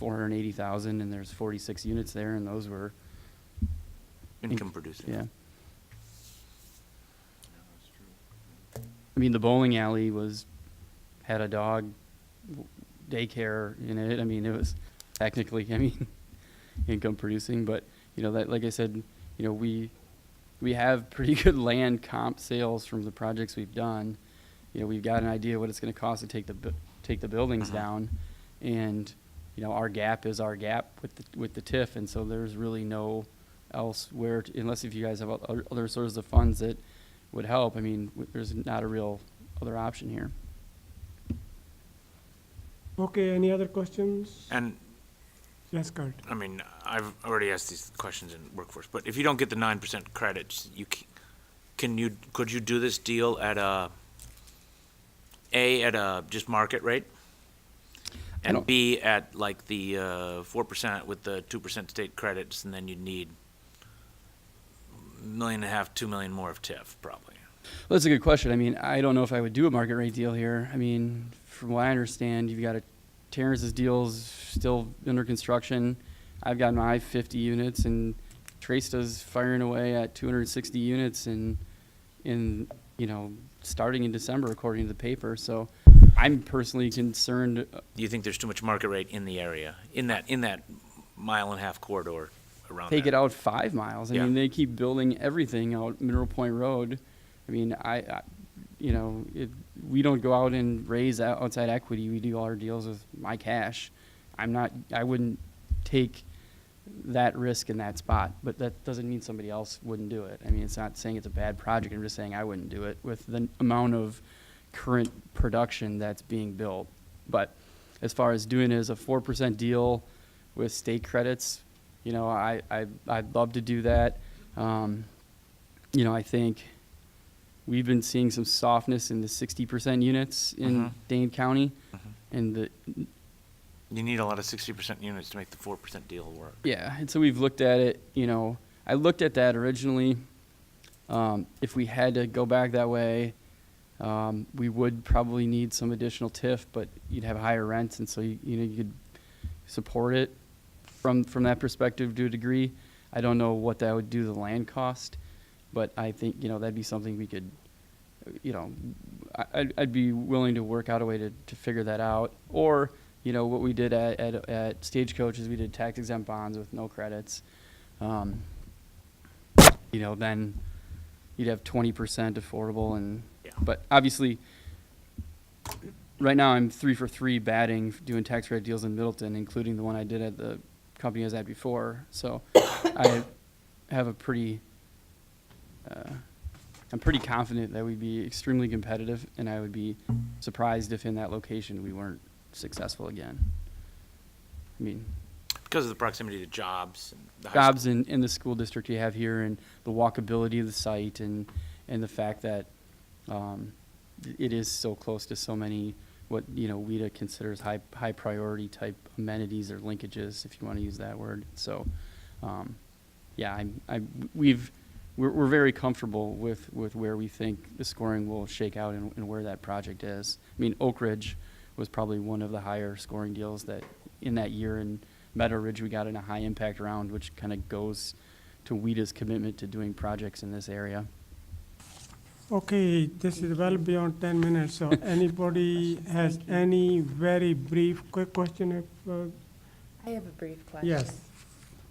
$480,000, and there's 46 units there, and those were Income-producing. Yeah. I mean, the bowling alley had a dog daycare in it. I mean, it was technically, income producing, but, you know, that, like I said, you know, we we have pretty good land comp sales from the projects we've done. You know, we've got an idea what it's gonna cost to take the buildings down. And, you know, our gap is our gap with the TIF, and so there's really no elsewhere, unless if you guys have other sources of funds that would help. I mean, there's not a real other option here. Okay, any other questions? And, Yes, Kurt. I mean, I've already asked these questions in workforce, but if you don't get the 9% credits, could you do this deal at a just market rate? And don't- B, at like the 4% with the 2% state credits, and then you'd need $1.5 million, $2 million more of TIF, probably. Well, that's a good question. I mean, I don't know if I would do a market rate deal here. I mean, from what I understand, you've got Terrence's deal's still under construction. I've got my 50 units, and Trasta's firing away at 260 units in you know, starting in December, according to the paper. So I'm personally concerned. Do you think there's too much market rate in the area, in that 1.5-mile corridor around Take there? it out 5 miles. I Yeah. mean, they keep building everything out Mineral Point Road. I mean, you know, we don't go out and raise outside equity. We do all our deals with my cash. I wouldn't take that risk in that spot, but that doesn't mean somebody else wouldn't do it. I mean, it's not saying it's a bad project. I'm just saying I wouldn't do it with the amount of current production that's being built. But as far as doing it as a 4% deal with state credits, you know, I'd love to do that. You know, I think we've been seeing some softness in the 60% units in Dane County, and You need a lot of 60% units to make the 4% deal work. yeah, and so we've looked at it. You know, I looked at that originally. If we had to go back that way, we would probably need some additional TIF, but you'd have higher rents, and so you know, you could support it from that perspective to a degree. I don't know what that would do to the land cost, but I think, you know, that'd be something we could, you know, I'd be willing to work out a way to figure that out. Or, you know, what we did at Stagecoach is we did tax exempt bonds with no credits. You know, then you'd have 20% affordable, and Yeah. but obviously, right now I'm 3 for 3 batting doing tax credit deals in Middleton, including the one I did at the company I was at before. So I have a pretty, I'm pretty confident that we'd be extremely competitive, and I would be surprised if in that location we weren't successful again. I mean, Because of the proximity to jobs and the high jobs in the school district you have here, and the walkability of the site, and the fact that it is so close to so many what, you know, WIDA considers high priority type amenities or linkages, if you want to use that word. So, yeah, we're very comfortable with where we think the scoring will shake out and where that project is. I mean, Oak Ridge was probably one of the higher scoring deals that in that year, and Meadow Ridge we got in a high impact round, which kind of goes to WIDA's commitment to doing projects in this area. Okay, this is well beyond 10 minutes, so anybody has any very brief, quick question? I have a brief question. Yes.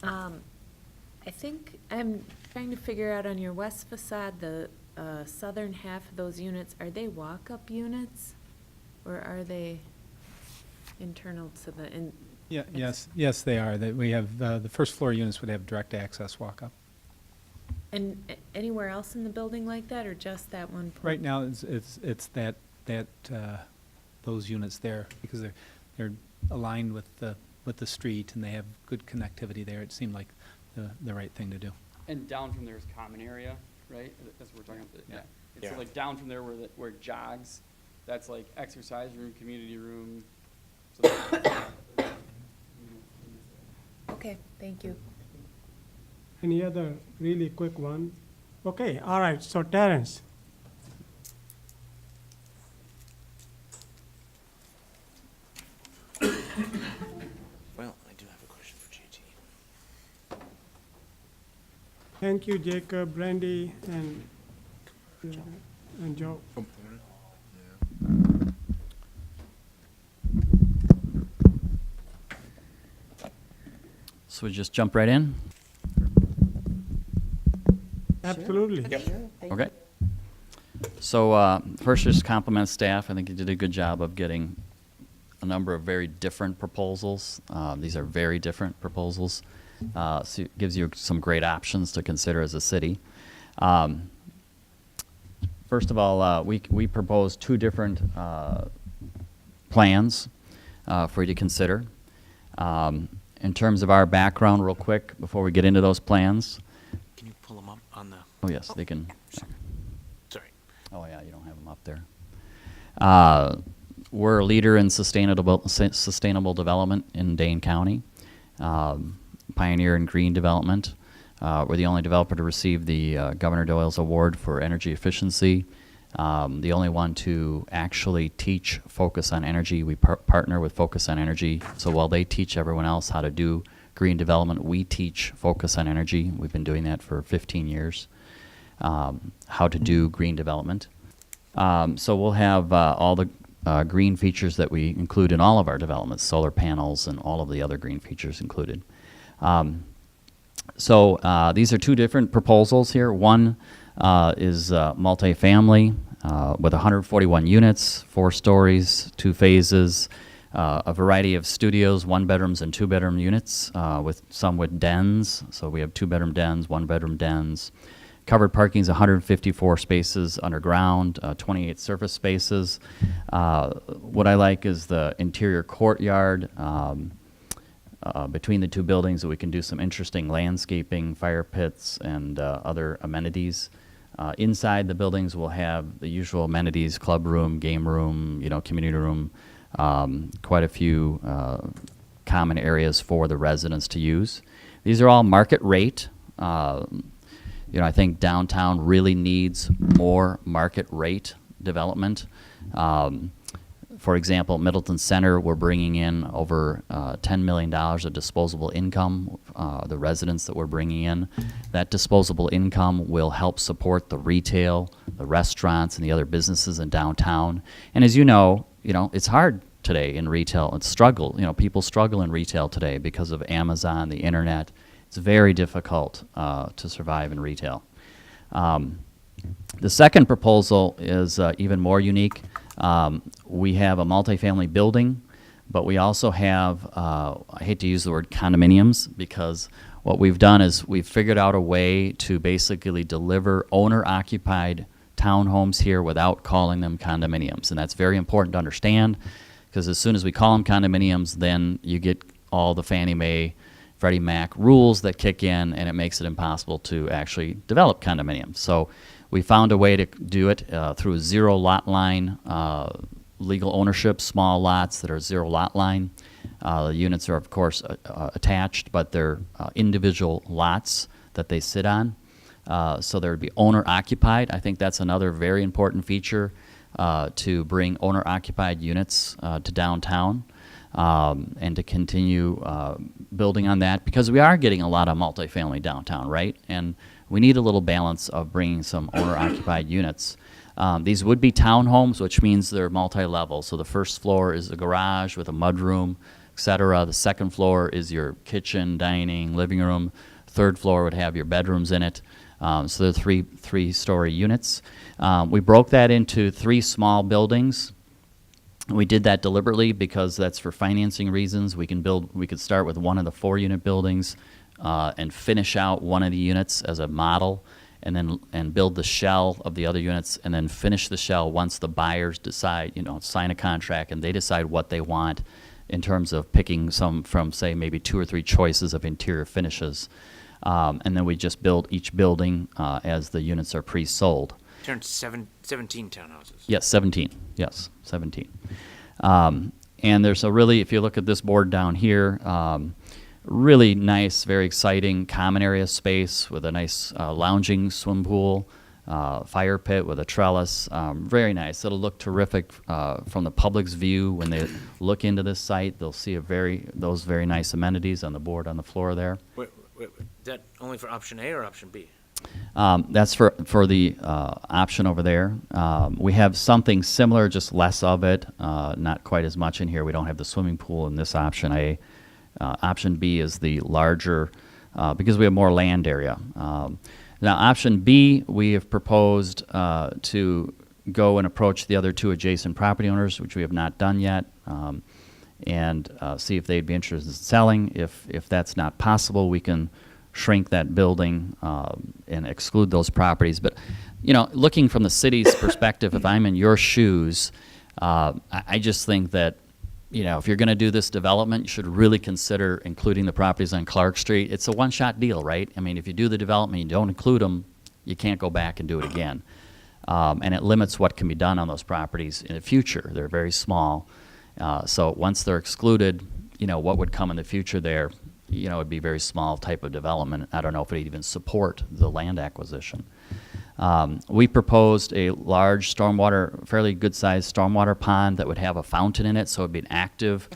I think I'm trying to figure out on your west facade, the southern half of those units, are they walk-up units? Or are they internal to the, Yeah, yes, they are. That we have, the first floor units would have direct access walk-up. and anywhere else in the building like that, or just that one? Right now, it's that those units there, because they're aligned with the street, and they have good connectivity there. It seemed like the right thing to do. And down from there is common area, right? That's what we're talking about. Yeah. It's Yeah. like down from there where it jogs, that's like exercise room, community room. So Okay, thank you. Any other really quick one? Okay, all right, so Terrence. Well, I do have a question for JT. Thank you, Jacob, Brandy, and Joe. So we just jump right in? Absolutely. Thank you. Okay. So first, just compliment staff. I think you did a good job of getting a number of very different proposals. These are very different proposals. So it gives you some great options to consider as a city. First of all, we proposed 2 different plans for you to consider. In terms of our background, real quick, before we get into those plans. Can you pull them up on the, Oh, yes, they can. sorry. Oh, yeah, you don't have them up there. We're a leader in sustainable development in Dane County, pioneer in green development. We're the only developer to receive the Governor Doyle's Award for energy efficiency. The only one to actually teach Focus on Energy. We partner with Focus on Energy. So while they teach everyone else how to do green development, we teach Focus on Energy. We've been doing that for 15 years, how to do green development. So we'll have all the green features that we include in all of our developments, solar panels and all of the other green features included. So these are 2 different proposals here. One is multifamily with 141 units, 4 stories, 2 phases, a variety of studios, 1-bedrooms and 2-bedroom units, with some with dens. So we have 2-bedroom dens, 1-bedroom dens. Covered parking is 154 spaces underground, 28 surface spaces. What I like is the interior courtyard between the 2 buildings, that we can do some interesting landscaping, fire pits, and other amenities. Inside the buildings, we'll have the usual amenities: club room, game room, community room, quite a few common areas for the residents to use. These are all market rate. I think downtown really needs more market rate development. For example, Middleton Center, we're bringing in over $10 million of disposable income, the residents that we're bringing in. That disposable income will help support the retail, the restaurants, and the other businesses in downtown. And as you know, it's hard today in retail. People struggle in retail today because of Amazon, the internet. It's very difficult to survive in retail. The second proposal is even more unique. We have a multifamily building, but we also have, I hate to use the word condominiums, because what we've done is we've figured out a way to basically deliver owner-occupied townhomes here without calling them condominiums. And that's very important to understand, because as soon as we call them condominiums, then you get all the Fannie Mae, Freddie Mac rules that kick in, and it makes it impossible to actually develop condominiums. So we found a way to do it through a 0 lot line legal ownership, small lots that are 0 lot line. The units are, of course, attached, but they're individual lots that they sit on. So there would be owner-occupied. I think that's another very important feature to bring owner-occupied units to downtown. And to continue building on that, because we are getting a lot of multifamily downtown, right? And we need a little balance of bringing some owner-occupied units. These would be townhomes, which means they're multi-level. So the first floor is a garage with a mudroom, et cetera. The second floor is your kitchen, dining, living room. Third floor would have your bedrooms in it. So they're three-story units. We broke that into 3 small buildings. We did that deliberately because that's for financing reasons. We could start with one of the 4-unit buildings and finish out one of the units as a model, and build the shell of the other units, and then finish the shell once the buyers decide, sign a contract, and they decide what they want in terms of picking some from, say, maybe 2 or 3 choices of interior finishes. And then we just build each building as the units are pre-sold. Turned 17 townhouses. Yes, 17. Yes, 17. And there's a really, if you look at this board down here, really nice, very exciting common area space with a nice lounging swim pool, fire pit with a trellis. Very nice. It'll look terrific from the public's view. When they look into this site, they'll see those very nice amenities on the board on the floor there. Wait, is that only for option A or option B? That's for the option over there. We have something similar, just less of it, not quite as much in here. We don't have the swimming pool in this option A. Option B is the larger, because we have more land area. Now, option B, we have proposed to go and approach the other two adjacent property owners, which we have not done yet, and see if they'd be interested in selling. If that's not possible, we can shrink that building and exclude those properties. But, you know, looking from the city's perspective, if I'm in your shoes, I just think that, you know, if you're going to do this development, you should really consider including the properties on Clark Street. It's a one-shot deal, right? I mean, if you do the development, you don't include them, you can't go back and do it again. And it limits what can be done on those properties in the future. They're very small. So once they're excluded, you know, what would come in the future there, you know, would be very small type of development. I don't know if it even support the land acquisition. We proposed a large stormwater, fairly good-sized stormwater pond that would have a fountain in it, so it'd be an active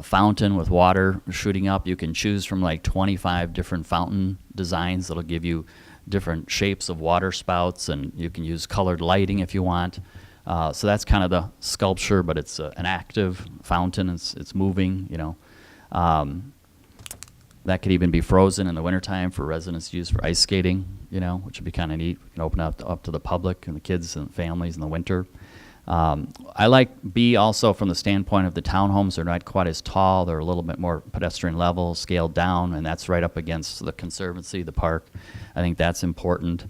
fountain with water shooting up. You can choose from like 25 different fountain designs that'll give you different shapes of water spouts, and you can use colored lighting if you want. So that's kind of the sculpture, but it's an active fountain. It's moving, you know. That could even be frozen in the wintertime for residents to use for ice skating, you know, which would be kind of neat. We can open up to the public and the kids and families in the winter. I like B also from the standpoint of the townhomes. They're not quite as tall. They're a little bit more pedestrian level, scaled down, and that's right up against the Conservancy, the park. I think that's important.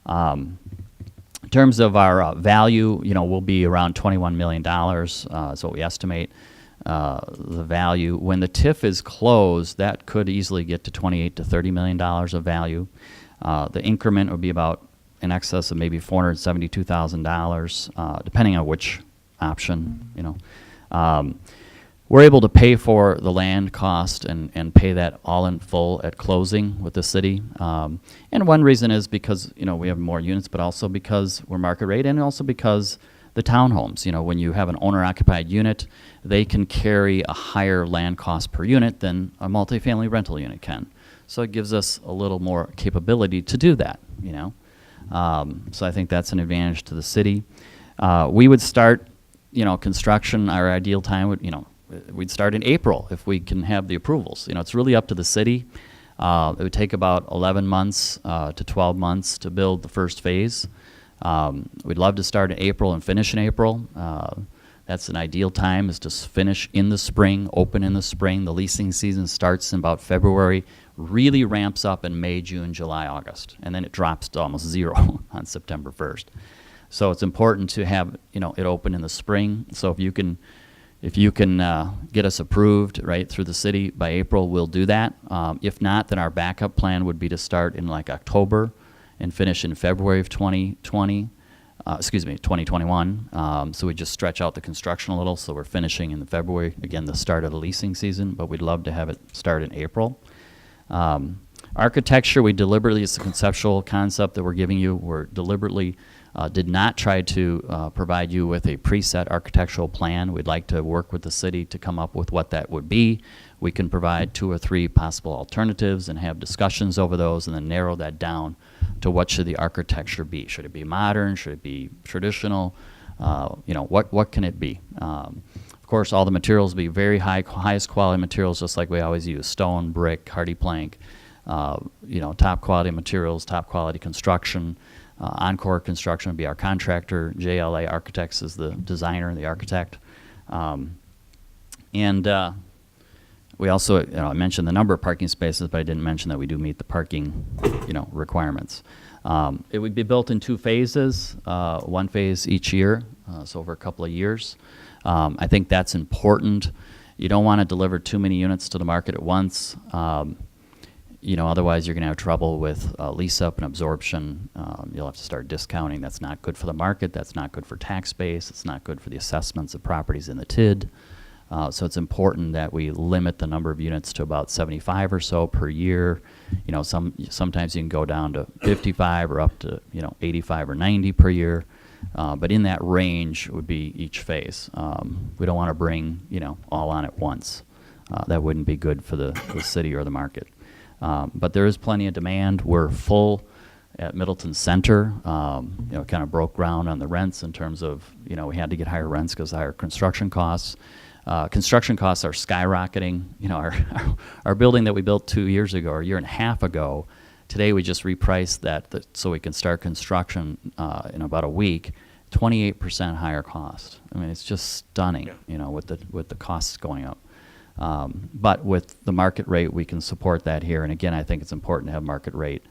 In terms of our value, you know, we'll be around $21 million is what we estimate. The value. When the TIF is closed, that could easily get to $28 to $30 million of value. The increment would be about in excess of maybe $472,000, depending on which option, you know. We're able to pay for the land cost and pay that all in full at closing with the city. And one reason is because, you know, we have more units, but also because we're market rate, and also because the townhomes, you know, when you have an owner-occupied unit, they can carry a higher land cost per unit than a multifamily rental unit can. So it gives us a little more capability to do that, you know. So I think that's an advantage to the city. We would start, you know, construction, our ideal time would, you know, we'd start in April if we can have the approvals. You know, it's really up to the city. It would take about 11 months to 12 months to build the first phase. We'd love to start in April and finish in April. That's an ideal time, is to finish in the spring, open in the spring. The leasing season starts in about February, really ramps up in May, June, July, August, and then it drops to almost zero on September 1st. So it's important to have, you know, it open in the spring. So if you can get us approved right through the city by April, we'll do that. If not, then our backup plan would be to start in like October and finish in February of 2021. So we just stretch out the construction a little, so we're finishing in February, again, the start of the leasing season, but we'd love to have it start in April. Architecture, we deliberately, it's a conceptual concept that we're giving you. We're deliberately did not try to provide you with a preset architectural plan. We'd like to work with the city to come up with what that would be. We can provide 2 or 3 possible alternatives and have discussions over those, and then narrow that down to what should the architecture be. Should it be modern? Should it be traditional? You know, what can it be? Of course, all the materials will be very highest quality materials, just like we always use: stone, brick, hardy plank. You know, top quality materials, top quality construction. Encore Construction would be our contractor. JLA Architects is the designer, the architect. We also, you know, I mentioned the number of parking spaces, but I didn't mention that we do meet the parking, you know, requirements. It would be built in 2 phases, 1 phase each year, so over a couple of years. I think that's important. You don't want to deliver too many units to the market at once. You know, otherwise you're going to have trouble with lease up and absorption. You'll have to start discounting. That's not good for the market. That's not good for tax base. It's not good for the assessments of properties in the TID. So it's important that we limit the number of units to about 75 or so per year. You know, sometimes you can go down to 55 or up to, you know, 85 or 90 per year. But in that range would be each phase. We don't want to bring, you know, all on at once. That wouldn't be good for the city or the market. But there is plenty of demand. We're full at Middleton Center. You know, kind of broke ground on the rents in terms of, you know, we had to get higher rents because of higher construction costs. Construction costs are skyrocketing. You know, our building that we built 2 years ago, or a year and a half ago, Today, we just repriced that so we can start construction in about a week. 28% higher cost. I mean, it's just stunning, you know, with the costs going up. But with the market rate, we can support that here. And again, I think it's important to have market rate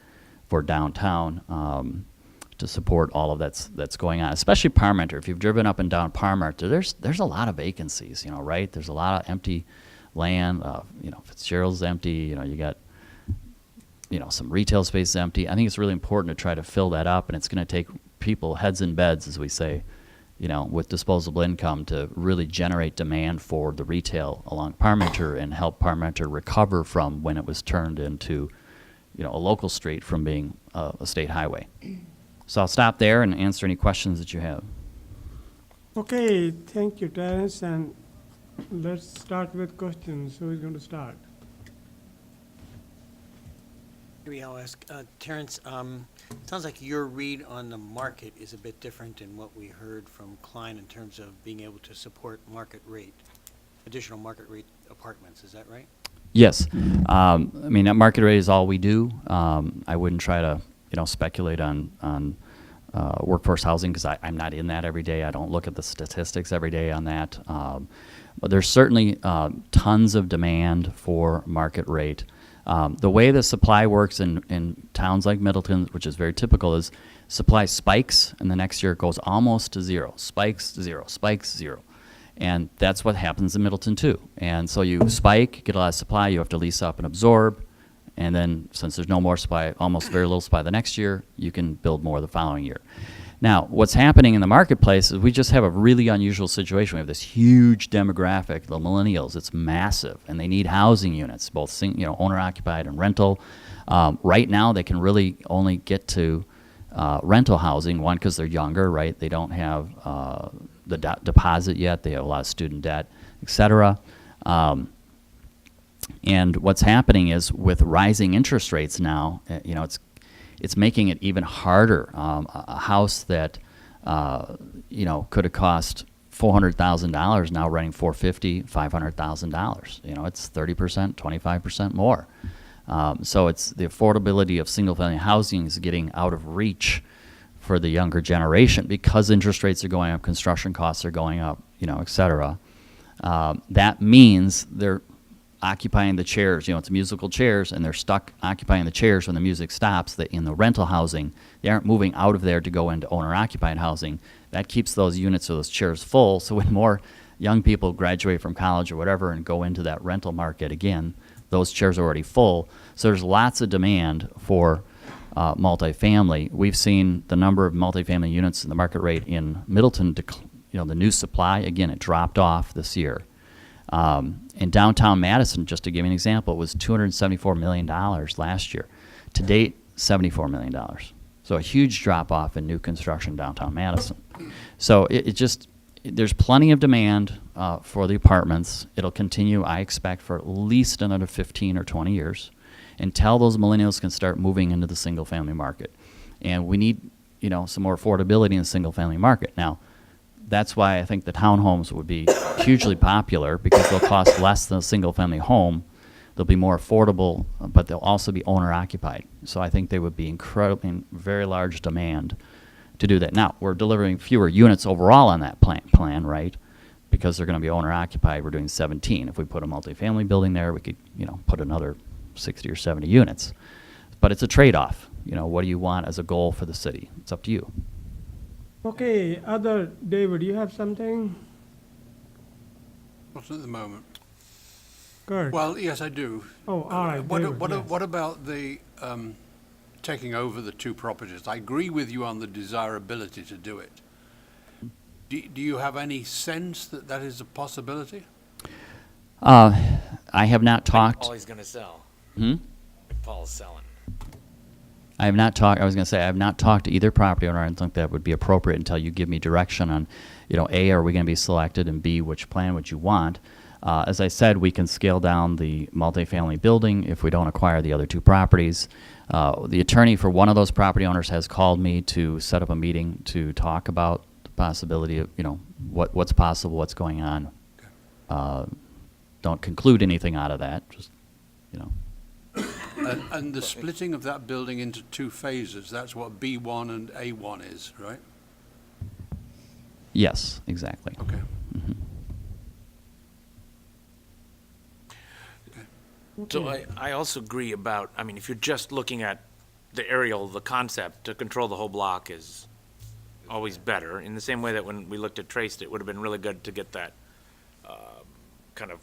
for downtown to support all of that's going on, especially Parmenter. If you've driven up and down Parmenter, there's a lot of vacancies, you know, right? There's a lot of empty land. You know, Fitzgerald's empty. You know, you got, you know, some retail space empty. I think it's really important to try to fill that up, and it's going to take people heads in beds, as we say, you know, with disposable income to really generate demand for the retail along Parmenter and help Parmenter recover from when it was turned into, you know, a local street from being a state highway. So I'll stop there and answer any questions that you have. Okay, thank you, Terrence, and let's start with questions. Who is going to start? Maybe I'll ask, Terrence, sounds like your read on the market is a bit different than what we heard from Klein in terms of being able to support market rate, additional market rate apartments. Is that right? Yes. I mean, that market rate is all we do. I wouldn't try to, you know, speculate on workforce housing because I'm not in that every day. I don't look at the statistics every day on that. But there's certainly tons of demand for market rate. The way the supply works in towns like Middleton, which is very typical, is supply spikes, and the next year it goes almost to zero. Spikes, zero. Spikes, zero. And that's what happens in Middleton, too. And so you spike, get a lot of supply, you have to lease up and absorb, and then since there's no more supply, almost very little supply the next year, you can build more the following year. Now, what's happening in the marketplace is we just have a really unusual situation. We have this huge demographic, the millennials. It's massive, and they need housing units, both owner-occupied and rental. Right now, they can really only get to rental housing, one, because they're younger, right? They don't have the deposit yet. They have a lot of student debt, et cetera. And what's happening is with rising interest rates now, you know, it's making it even harder. A house that, you know, could have cost $400,000 now running $450,000, $500,000. You know, it's 30%, 25% more. So it's the affordability of single-family housing is getting out of reach for the younger generation because interest rates are going up, construction costs are going up, you know, et cetera. That means they're occupying the chairs, you know, it's musical chairs, and they're stuck occupying the chairs when the music stops. That in the rental housing, they aren't moving out of there to go into owner-occupied housing. That keeps those units or those chairs full, so when more young people graduate from college or whatever and go into that rental market again, those chairs are already full. So there's lots of demand for multifamily. We've seen the number of multifamily units in the market rate in Middleton, you know, the new supply, again, it dropped off this year. In downtown Madison, just to give you an example, it was $274 million last year. To date, $74 million. So a huge drop-off in new construction downtown Madison. So there's plenty of demand for the apartments. It'll continue, I expect, for at least another 15 or 20 years until those millennials can start moving into the single-family market. And we need, you know, some more affordability in the single-family market. Now, that's why I think the townhomes would be hugely popular because they'll cost less than a single-family home. They'll be more affordable, but they'll also be owner-occupied. So I think they would be incredibly, in very large demand to do that. Now, we're delivering fewer units overall on that plan, right? Because they're going to be owner-occupied. We're doing 17. If we put a multifamily building there, we could, you know, put another 60 or 70 units. But it's a trade-off. You know, what do you want as a goal for the city? It's up to you. Okay, David, you have something? Not at the moment. Kurt? Well, yes, I do. Oh, all right, David, yes. What about the taking over the two properties? I agree with you on the desirability to do it. Do you have any sense that that is a possibility? I have not talked. Paul, he's going to sell. Paul's selling. I have not talked. I was going to say I have not talked to either property owner. I don't think that would be appropriate until you give me direction on, you know, A, are we going to be selected, and B, which plan would you want? As I said, we can scale down the multifamily building if we don't acquire the other two properties. The attorney for one of those property owners has called me to set up a meeting to talk about the possibility of, you know, what's possible, what's going on. Don't conclude anything out of that. Just, you know. And the splitting of that building into two phases, that's what B1 and A1 is, right? Yes, exactly. Okay. Mhm. So I also agree about, I mean, if you're just looking at the aerial, the concept, to control the whole block is always better. In the same way that when we looked at Traced, it would have been really good to get that kind of,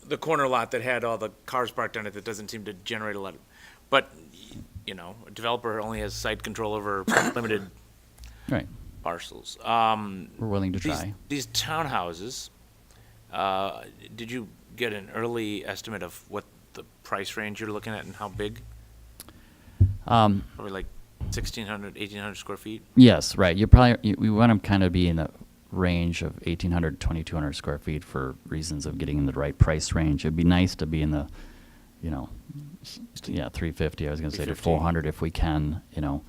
the corner lot that had all the cars parked on it that doesn't seem to generate a lot of, but, you know, a developer only has site control over limited Right. parcels. We're willing to try. These townhouses, did you get an early estimate of what the price range you're looking at and how big? Probably like 1,600, 1,800 square feet? Yes, right. We want to kind of be in the range of 1,800 to 2,200 square feet for reasons of getting in the right price range. It'd be nice to be in the, you know, 350, I was going to say, to 350. 400 if we can, you know.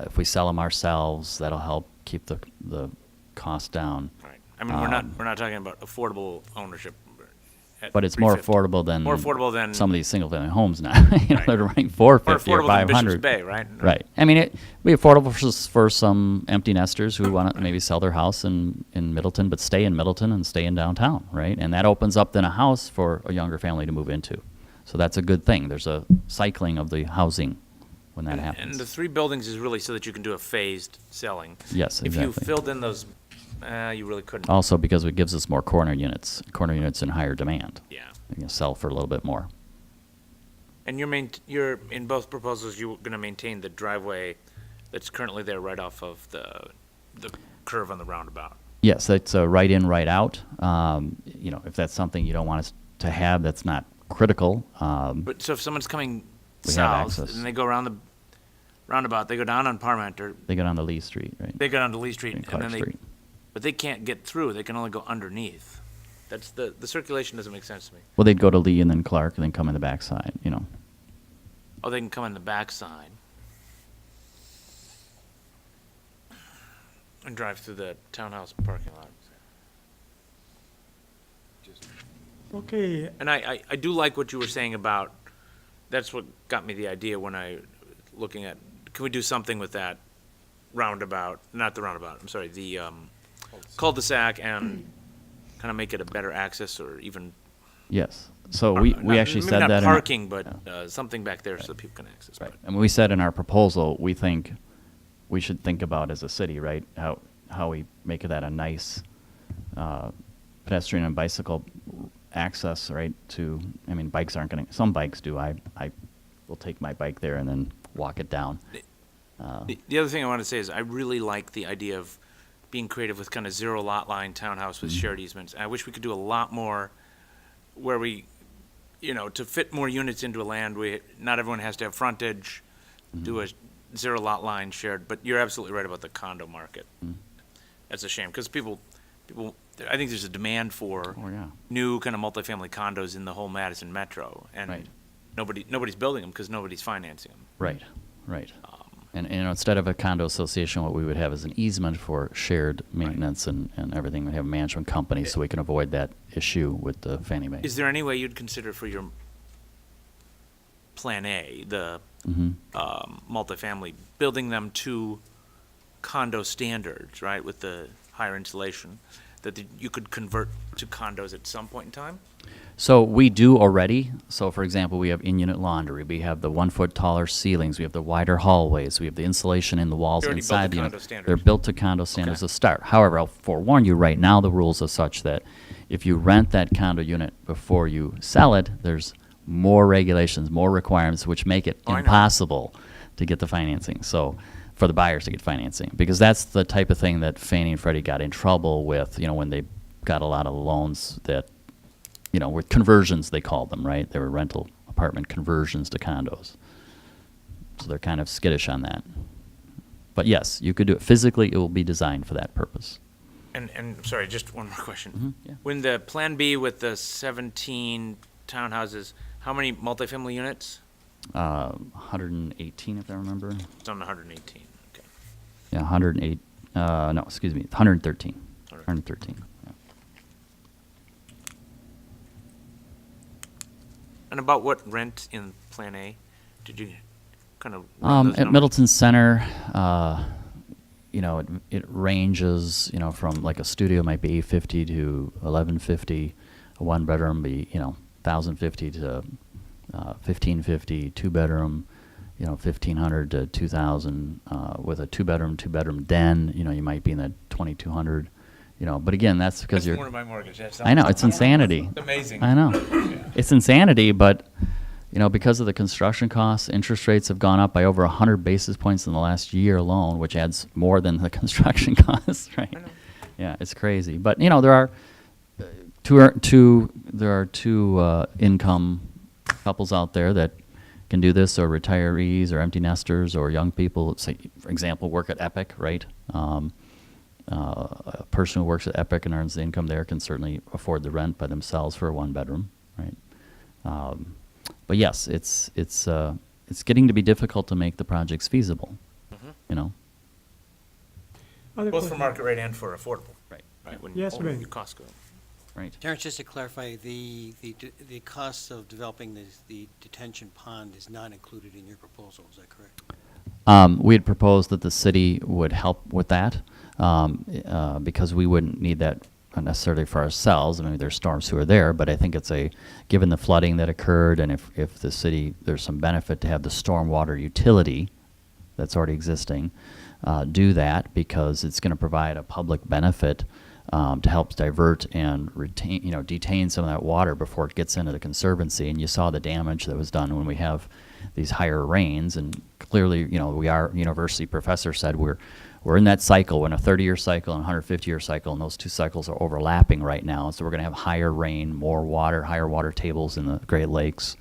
If we sell them ourselves, that'll help keep the cost down. Right. I mean, we're not talking about affordable ownership. At But it's more 350. affordable than More affordable than some of these single-family homes now. You know, Right. they're running 450 or More affordable than 500. Bishop's Bay, right? Right. I mean, it'd be affordable for some empty nesters who want to maybe sell their house in Middleton, but stay in Middleton and stay in downtown, right? And that opens up then a house for a younger family to move into. So that's a good thing. There's a cycling of the housing when that happens. And the 3 buildings is really so that you can do a phased selling. Yes, If you exactly. filled in those, you really couldn't. Also because it gives us more corner units in higher demand. Yeah. You can sell for a little bit more. And you're in both proposals, you're going to maintain the driveway that's currently there right off of the curve on the roundabout. Yes, it's a right in, right out. You know, if that's something you don't want us to have, that's not critical. But so if someone's coming We have south access. and they go around the roundabout, they go down on Parmenter, They go down to Lee Street, right? they go down to Lee Street, And and Clark then Street. but they can't get through. They can only go underneath. That's the circulation doesn't make sense to me. Well, they'd go to Lee and then Clark and then come in the backside, you know. Oh, they can come in the backside and drive through the townhouse parking lot. Okay, And I do like what you were saying about, that's what got me the idea when looking at, can we do something with that roundabout, not the roundabout, I'm sorry, the cul-de-sac and kind of make it a better access or even. Yes. So we actually said that Maybe in not our- parking, but something back there so that people can access. Right. And we said in our proposal, we think we should think about as a city, right, how we make that a nice pedestrian and bicycle access, right, to, I mean, bikes aren't going to, some bikes do. I will take my bike there and then walk it down. The other thing I want to say is I really like the idea of being creative with kind of zero lot line townhouse with shared easements. I wish we could do a lot more where we, you know, to fit more units into a land, not everyone has to have frontage, do a zero lot line shared, but you're absolutely right about the condo market. That's a shame, because people, I think there's a demand for Oh, yeah. new kind of multifamily condos in the whole Madison metro, and Right. nobody's building them because nobody's financing them. Right, right. And you know, instead of a condo association, what we would have is an easement for shared maintenance and everything. We have a management company, so we can avoid that issue with the Fannie Mae. Is there any way you'd consider for your Plan A, the Mhm. multifamily, building them to condo standards, right, with the higher insulation, that you could convert to condos at some point in time? So we do already. So for example, we have in-unit laundry. We have the 1 foot taller ceilings. We have the wider hallways. We have the insulation in the walls They're already built inside to the unit. condo standards. They're built to condo standards to start. However, I'll forewarn you right now, the rules are such that if you rent that condo unit before you sell it, there's more regulations, more requirements, which make it Oh, I know. impossible to get the financing. So for the buyers to get financing, because that's the type of thing that Fannie and Freddie got in trouble with, you know, when they got a lot of loans that, you know, were conversions, they called them, right? They were rental apartment conversions to condos. So they're kind of skittish on that. But yes, you could do it. Physically, it will be designed for that purpose. And sorry, just one more question. Mhm, yeah. When the Plan B with the 17 townhouses, how many multifamily units? 118, if I remember. It's on 118, okay. Yeah, 108, no, excuse me, 113. 113. Yeah. And about what rent in Plan A? Did you kind of run those At numbers? Middleton Center, you know, it ranges, you know, from like a studio might be $850 to $1,150, a one-bedroom be, you know, $1,050 to $1,550, two-bedroom, you know, $1,500 to $2,000, with a two-bedroom den, you know, you might be in that $2,200, you know, but again, that's because That's you're. more than my mortgage. That's I know, it's insanity. It's amazing. I know. It's insanity, but, you know, because of the construction costs, interest rates have gone up by over 100 basis points in the last year alone, which adds more than the construction costs, right? Yeah, it's crazy. But, you know, there are two income couples out there that can do this, or retirees, or empty nesters, or young people, say, for example, work at Epic, right? A person who works at Epic and earns the income there can certainly afford the rent by themselves for a one-bedroom, right? But yes, it's getting to be difficult to make the projects feasible, you know? Other Both for questions? market rate and for affordable. Right. Right, when Yes, Ray. your costs go up. Right. Terrence, just to clarify, the cost of developing the detention pond is not included in your proposal, is that correct? We had proposed that the city would help with that, because we wouldn't need that necessarily for ourselves. I mean, there's storms who are there, but I think it's given the flooding that occurred, and if the city, there's some benefit to have the stormwater utility that's already existing, do that, because it's going to provide a public benefit to help divert and retain, you know, detain some of that water before it gets into the conservancy. And you saw the damage that was done when we have these higher rains, and clearly, you know, university professor said we're in that cycle, in a 30-year cycle and a 150-year cycle, and those two cycles are overlapping right now. So we're going to have higher rain, more water, higher water tables in the Great Lakes,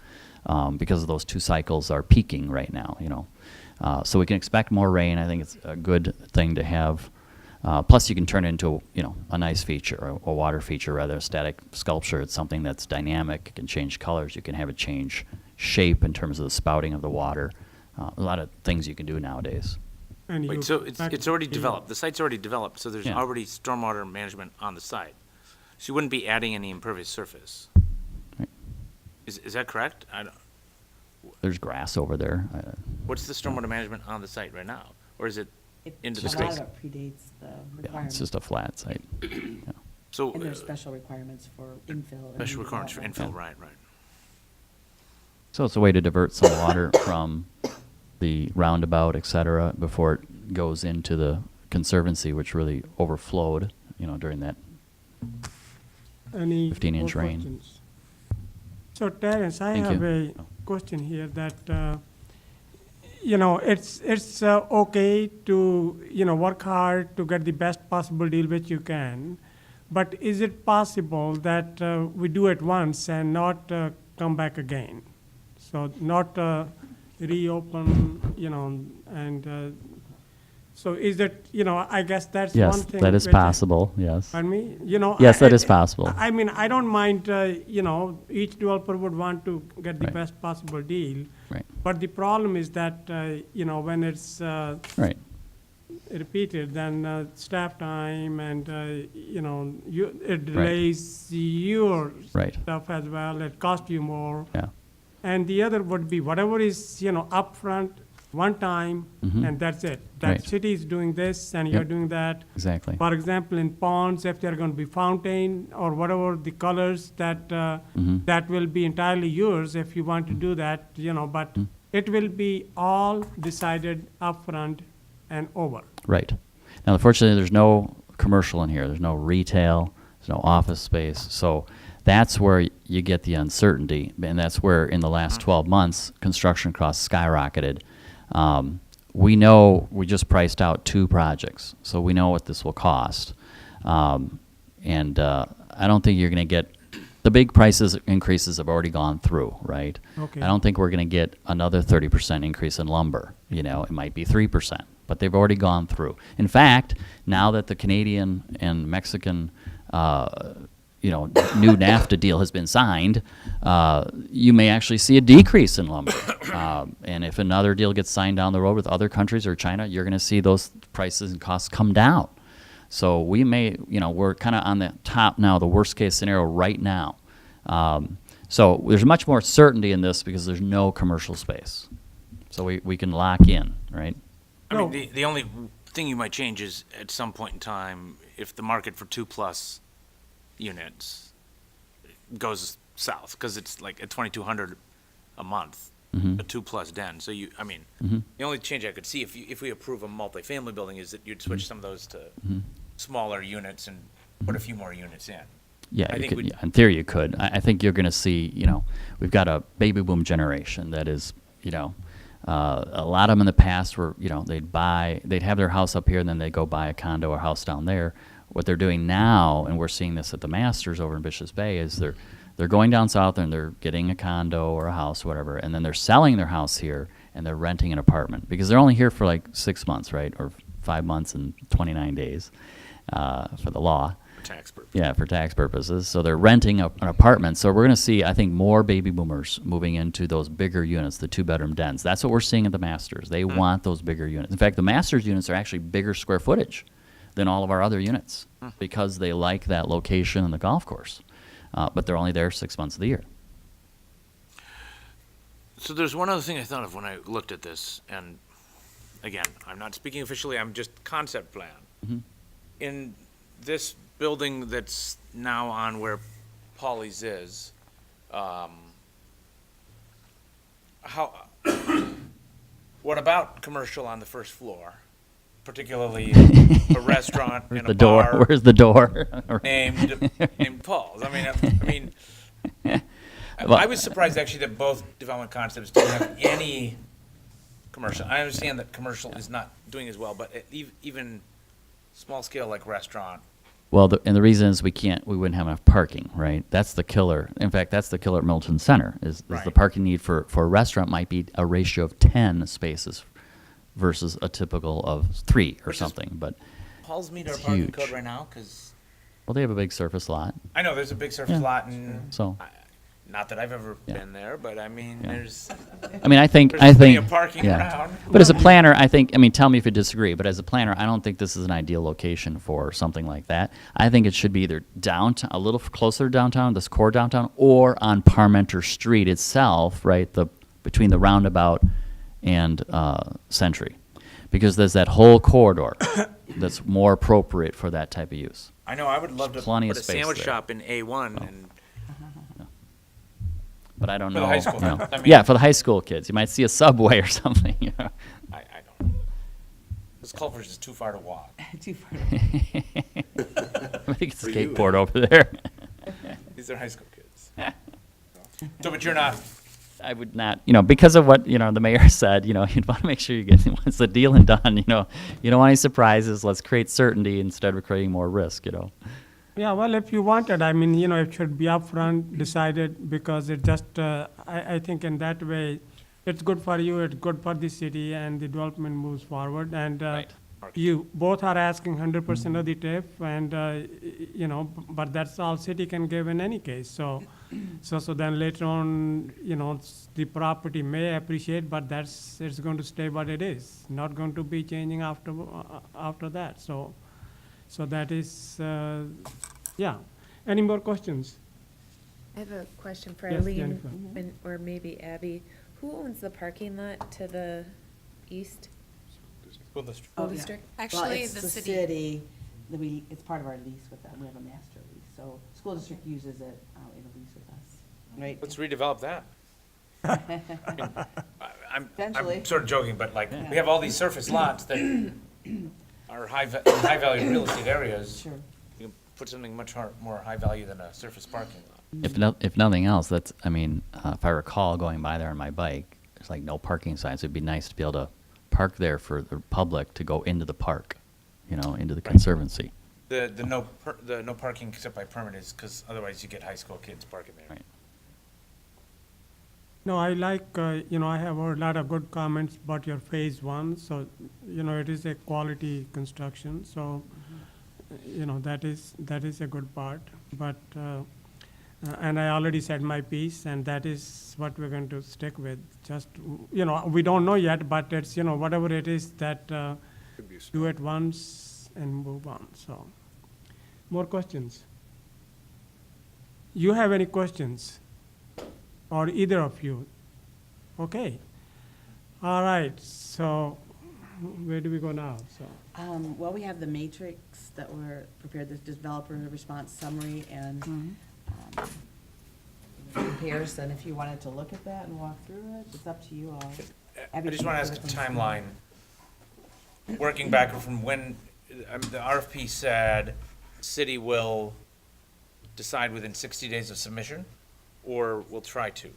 because of those two cycles are peaking right now, you know. So we can expect more rain. I think it's a good thing to have. Plus, you can turn it into, you know, a nice feature, a water feature rather than a static sculpture. It's something that's dynamic. It can change colors. You can have it change shape in terms of the spouting of the water. A lot of things you can do nowadays. And you Wait, so it's already practically- developed, the site's already developed, so there's Yeah. already stormwater management on the site. So you wouldn't be adding any impervious surface. Right. Is that correct? There's grass over there. What's the stormwater management on the site right now? Or is it into the A lot space? of it predates the Yeah, it's requirements. just a flat site. Yeah. So, And there's special requirements for infill. and special requirements for redevelopment. infill, right. So it's a way to divert some water from the roundabout, et cetera, before it goes into the conservancy, which really overflowed, you know, during that. Any 15-inch more rain. questions? So Terrence, I Thank have you. a question here that, you know, it's okay to, you know, work hard to get the best possible deal which you can, but is it possible that we do it once and not come back again? So not reopen, you know, and so is that, you know, I guess that's one Yes, thing. that is which possible, yes. Pardon me? You know. Yes, that is possible. I mean, I don't mind, you know, each developer would want to get the Right. best possible deal. Right. But the problem is that, you know, when it's Right. repeated, then staff time and, you know, it delays your Right. stuff as well, it costs you more. Yeah. And the other would be whatever is, you know, upfront, one time, Mhm. and that's it. That Right. city is doing this and you're Yep. doing that. Exactly. For example, in ponds, if they're going to be fountain or whatever the colors that Mhm. that will be entirely yours if you want to do that, you know. But Mm. it will be all decided upfront and over. Right. Now, unfortunately, there's no commercial in here. There's no retail. There's no office space. So that's where you get the uncertainty, and that's where in the last 12 months, construction costs skyrocketed. We know we just priced out 2 projects, so we know what this will cost. And I don't think you're going to get, the big prices increases have already gone through, right? Okay. I don't think we're going to get another 30% increase in lumber. You know, it might be 3%, but they've already gone through. In fact, now that the Canadian and Mexican you know, new NAFTA deal has been signed, you may actually see a decrease in lumber. And if another deal gets signed down the road with other countries or China, you're going to see those prices and costs come down. So we may, you know, we're kind of on the top now, the worst case scenario right now. So there's much more certainty in this because there's no commercial space. So we can lock in, right? I mean, No. the only thing you might change is at some point in time, if the market for 2+ units goes south, because it's like at 2,200 a month, Mhm. a 2+ den. So you, I mean, Mhm. the only change I could see if we approve a multifamily building is that you'd switch some of those to Mhm. smaller units and put a few more units in. Yeah, I you think could, we'd- yeah, in theory you could. I think you're going to see, we've got a baby boom generation that is, a lot of them in the past were, they'd have their house up here and then they'd go buy a condo or house down there. What they're doing now, and we're seeing this at the Masters over in Bishops Bay, is they're going down south and they're getting a condo or a house, whatever, and then they're selling their house here and they're renting an apartment because they're only here for like 6 months, right, or 5 months and 29 days for the law. Tax purposes. Yeah, for tax purposes. So they're renting an apartment. So we're going to see, I think, more baby boomers moving into those bigger units, the 2-bedroom dens. That's what we're seeing at the Masters. They want those bigger units. In fact, the Masters units are actually bigger square footage than all of our other units because they like that location and the golf course. But they're only there 6 months of the year. So there's one other thing I thought of when I looked at this, and again, I'm not speaking officially, I'm just concept plan. Mhm. In this building that's now on where Polly's is, what about commercial on the first floor? Particularly a restaurant Where's and the a door? bar Where's the door? named Paul's. I mean, I was surprised actually that both development concepts didn't have any commercial. I understand that commercial is not doing as well, but even small scale like restaurant. Well, and the reason is we wouldn't have enough parking, right? That's the killer. In fact, that's the killer at Milton Center, is the Right. parking need for a restaurant might be a ratio of 10 spaces versus a typical of 3 or Which is- something, but, Paul's meet our It's parking huge. code right now, because well, they have a big surface lot, I know there's a big surface Yeah. lot, and so. not that I've ever Yeah. been there, but I mean, Yeah. there's I mean, I think, there's plenty of parking around. But as a planner, tell me if you disagree, but as a planner, I don't think this is an ideal location for something like that. I think it should be either downtown, a little closer to downtown, this core downtown, or on Parmenter Street itself, right, between the roundabout and Century. Because there's that whole corridor that's more appropriate for that type of use. I know, I would love to plenty put of a space sandwich there. shop in A1 Oh. and But I don't For know. the high school, you know. I mean- Yeah, for the high school kids. You might see a Subway or something, you know. I don't. This Culver's is too far to walk. Too far. I think it's a For you. skateboard over there. These are high school kids. So, but you're not, I would not, because of what, the mayor said, you'd want to make sure you get, once the deal and done, you don't want any surprises. Let's create certainty instead of creating more risk, Yeah, well, if you wanted, it should be upfront decided because it just, I think in that way, it's good for you, it's good for the city, and the development moves forward. And you both are asking 100% of the TIF, and but that's all city can give in any case. So then later on, the property may appreciate, but it's going to stay what it is, not going to be changing after that. So that is, yeah. Any more questions? I have a question for Yes, Eileen, Jennifer. or maybe Abby. Who owns the parking lot to the east? school district. Oh, School yeah. district? Well, Actually, it's the city. that it's part of our lease with them. We have a master lease. So school district uses it in a lease with us, right? Let's redevelop that. I'm Eventually. sort of joking, but like, we have all these surface lots that are high-value real estate areas. Sure. You can put something much more high value than a surface parking lot. If nothing else, if I recall going by there on my bike, there's like no parking signs. It'd be nice to be able to park there for the public to go into the park, into the conservancy. The no parking except by permit is because otherwise you get high school kids parking there. Right. No, I like, I have heard a lot of good comments about your phase one, so, it is a quality construction, so, that is a good part, but, and I already said my piece, and that is what we're going to stick with, just, we don't know yet, but it's, whatever it is that, Could be a do it once and move on, so. More questions? You have any questions? or either of you? Okay. All right, so where do we go now? So, Well, we have the matrix that were prepared, the developer response summary and comparison. If you wanted to look at that and walk through it, it's up to you all. I just want to ask a timeline, working back from when the RFP said city will decide within 60 days of submission, or will try to.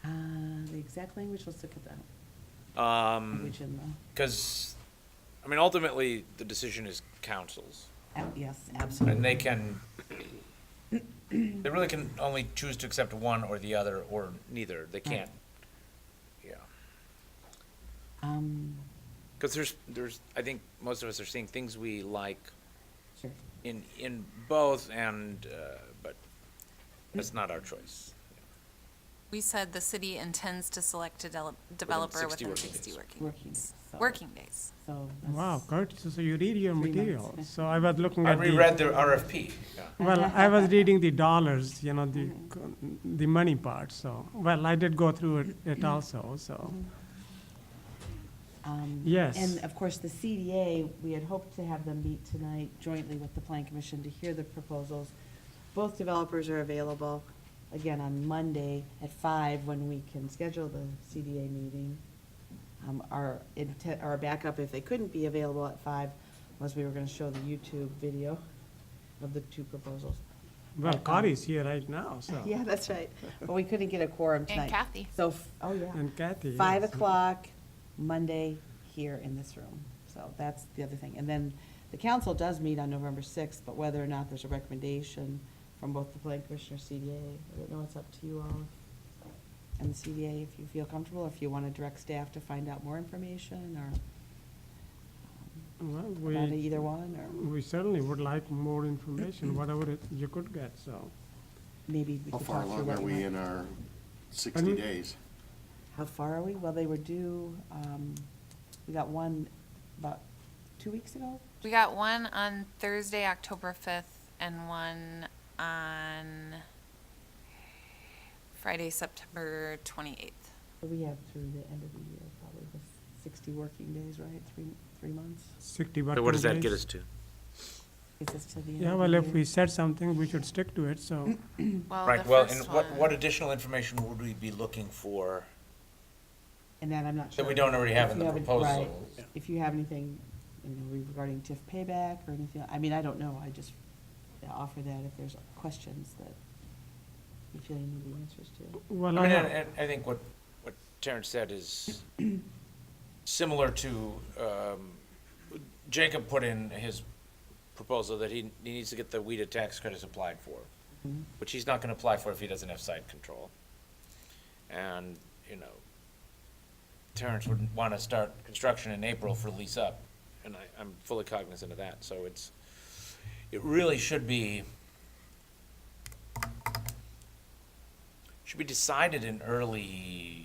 The exact language, let's look at that. Language in the, Because, I mean, ultimately, the decision is council's. yes, absolutely. And they can, they really can only choose to accept one or the other, or neither. They can't, yeah. Because there's, I think most of us are seeing things we like Sure. in both, and, but that's not our choice. We said the city intends to select a developer 60 within working 60 days. Working days, so- working days. So. that's- wow, Kurt, so you read your 3 material. months. So I was looking I at reread the RFP, yeah. well, I was reading the dollars, you know, the money part, so, well, I did go through it also, so. Yes. And of course, the CDA, we had hoped to have them meet tonight jointly with the Plan Commission to hear the proposals. Both developers are available, again, on Monday at 5 when we can schedule the CDA meeting. Our backup, if they couldn't be available at 5, was we were gonna show the YouTube video of the two proposals. Well, Cory's here right now, so. Yeah, that's right. But we couldn't get a quorum tonight. And Kathy. So, oh, yeah. And Kathy. 5 yes. o'clock, Monday, here in this room. So that's the other thing. And then the council does meet on November 6th, but whether or not there's a recommendation from both the Plan Commission or CDA, I don't know, it's up to you all. And the CDA, if you feel comfortable, if you want to direct staff to find out more information or Well, about we, either one, or we certainly would like more information, whatever you could get, so. maybe we How could far talk through along what are you we want. in our 60 Pardon? days? How far are we? Well, they were due, we got one about 2 weeks ago. We got one on Thursday, October 5th, and one on Friday, September 28th. So we have through the end of the year, probably the 60 working days, right? Three months? 60 So what does that working get days. us to? Gets us to the end Yeah, of well, the if year. we said something, we should stick to it, so. Well, Right, the well, first and one- what additional information would we be looking for And that I'm not sure. that we don't already have if in you the right. proposal? If you have anything, you know, regarding TIF payback or anything, I mean, I don't know, I just offer that if there's questions that you feel you need the answers to. Well, I I mean, have, and I think what Terrence said is similar to, Jacob put in his proposal that he needs to get the WIDA tax credits applied for, Mhm. which he's not gonna apply for if he doesn't have site control. And, you know, Terrence would wanna start construction in April for lease up, and I'm fully cognizant of that, so it really should be decided in early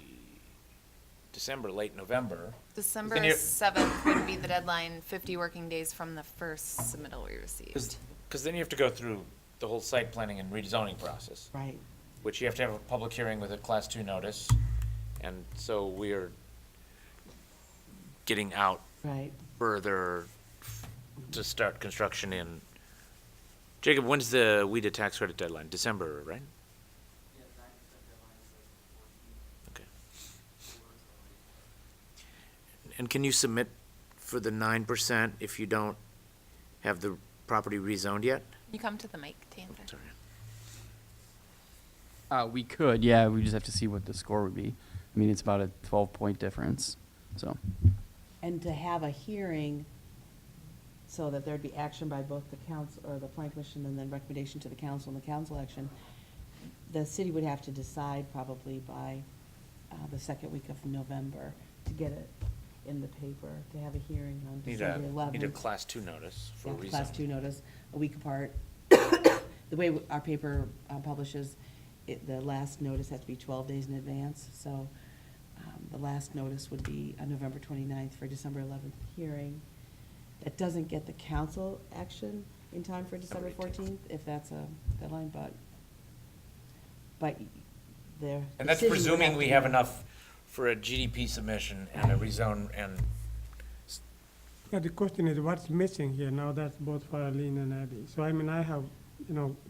December, late November. December Then you're- 7th would be the deadline, 50 working days from the first submittal we received. Because then you have to go through the whole site planning and rezoning process, Right. which you have to have a public hearing with a Class 2 notice. And so we're getting out Right. further to start construction in. Jacob, when's the WIDA tax credit deadline? December, right? Okay. And can you submit for the 9% if you don't have the property rezoned yet? You come to the mic, Tander. Sorry. We could, yeah, we just have to see what the score would be. I mean, it's about a 12-point difference, so. And to have a hearing so that there'd be action by both the council, or the Plan Commission, and then recommendation to the council and the council action, the city would have to decide probably by the second week of November to get it in the paper, to have a hearing on December 11th. Need a Class 2 notice for Yeah, rezoning. Class 2 notice, a week apart. The way our paper publishes, the last notice has to be 12 days in advance, so the last notice would be on November 29th for December 11th hearing. That doesn't get the council action in time for December 14th, if that's a deadline, but their And that's decision would presuming have we to have be- enough for a GDP submission and a rezone and, Yeah, the question is what's missing here? Now that's both for Aline and Eddie. So I mean, I have,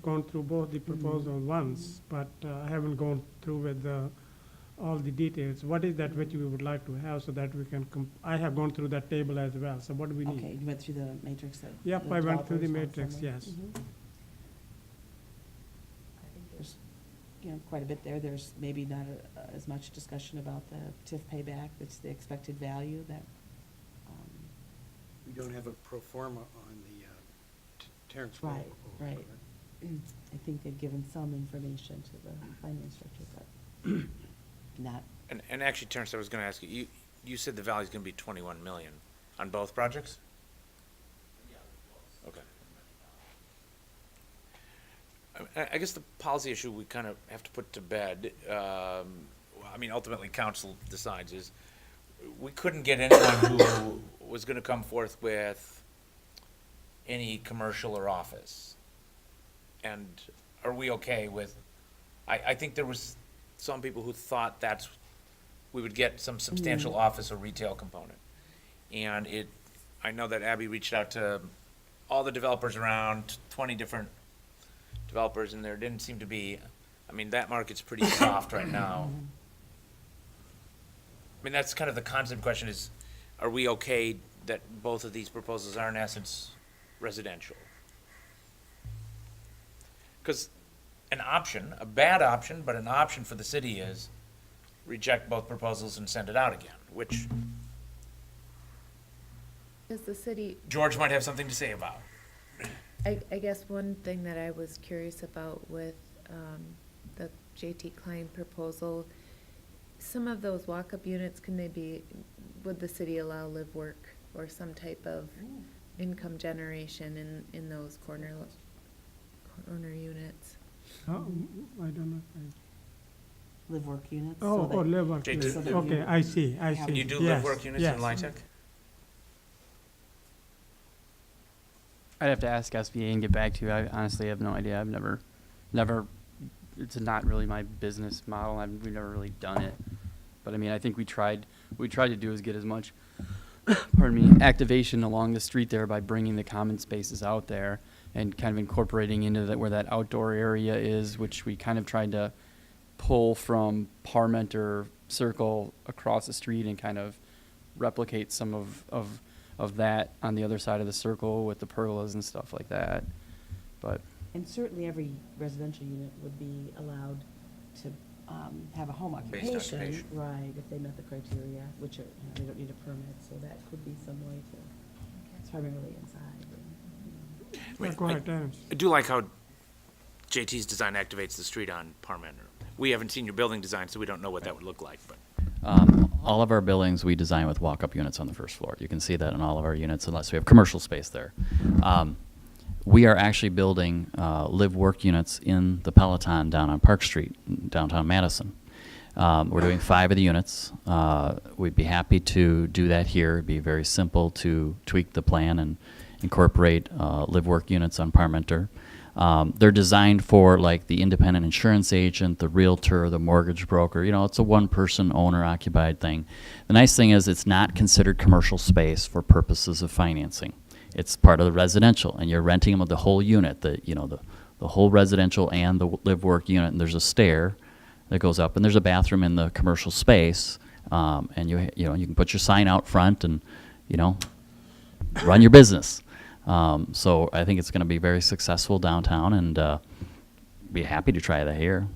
gone through both the proposals once, but I haven't gone through with all the details. What is that which we would like to have so that we can, I have gone through that table as well, so what do we need? Okay, you went through the matrix that. Yep, the I went through the developers want matrix, somewhere. yes. I think there's, quite a bit there. There's maybe not as much discussion about the TIF payback, that's the expected value that, We don't have a pro forma on the Terrence. right, right. I think they've given some information to the finance director, but not, and actually, Terrence, I was gonna ask you, you said the value's gonna be 21 million on both projects? Okay. I guess the policy issue we kind of have to put to bed, I mean, ultimately council decides, is we couldn't get anyone who was gonna come forth with any commercial or office. And are we okay with, I think there was some people who thought we would get some substantial office or retail component. And I know that Abby reached out to all the developers around, 20 different developers, and there didn't seem to be, I mean, that market's pretty soft right now. I mean, that's kind of the concept question is, are we okay that both of these proposals are in essence residential? Because an option, a bad option, but an option for the city is reject both proposals and send it out again, which Does the city, George might have something to say about. I guess one thing that I was curious about with the JT Klein proposal, some of those walk-up units, would the city allow live work or some type of income generation in those corner units? Oh, I don't know. live work units. Oh, so that- live work. Jay, units. so that Okay, you- I see, I Can see. You do Yes, live work units yes. in Lytec? I'd have to ask SBA and get back to you. I honestly have no idea. I've never, it's not really my business model. We've never really done it. But I mean, I think what we tried to do is get as much, pardon me, activation along the street there by bringing the common spaces out there and kind of incorporating into that where that outdoor area is, which we kind of tried to pull from Parmenter Circle across the street and kind of replicate some of that on the other side of the circle with the pergolas and stuff like that. But And certainly every residential unit would be allowed to have a home Based occupation. occupation. Right, if they met the criteria, which are, they don't need a permit, so that could be some way to, it's primarily inside. Yeah, go ahead, Terrence. I do like how JT's design activates the street on Parmenter. We haven't seen your building design, so we don't know what that would look like, but. All of our buildings, we design with walk-up units on the first floor. You can see that in all of our units unless we have commercial space there. We are actually building live-work units in the Peloton down on Park Street, downtown Madison. We're doing 5 of the units. We'd be happy to do that here. It'd be very simple to tweak the plan and incorporate live-work units on Parmenter. They're designed for like the independent insurance agent, the realtor, the mortgage broker. You know, it's a one-person owner-occupied thing. The nice thing is it's not considered commercial space for purposes of financing. It's part of the residential, and you're renting them the whole unit, the whole residential and the live-work unit. And there's a stair that goes up, and there's a bathroom in the commercial space. And you can put your sign out front and run your business. So I think it's going to be very successful downtown, and be happy to try that here.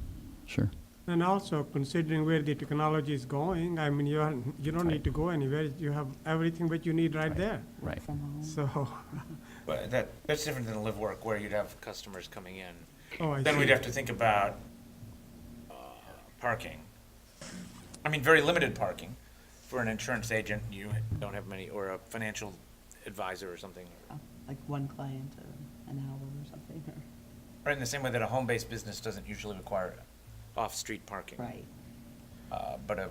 Sure. And also considering where the technology is going, I mean, you don't need to go anywhere. You have everything that you need right there. Right. From home. So, But that's different than live work, where you'd have customers coming in. oh, I Then see. we'd have to think about parking. I mean, very limited parking. For an insurance agent, you don't have many, or a financial advisor or something. Like one client an hour or something, or, Right, in the same way that a home-based business doesn't usually require off-street parking. right. But a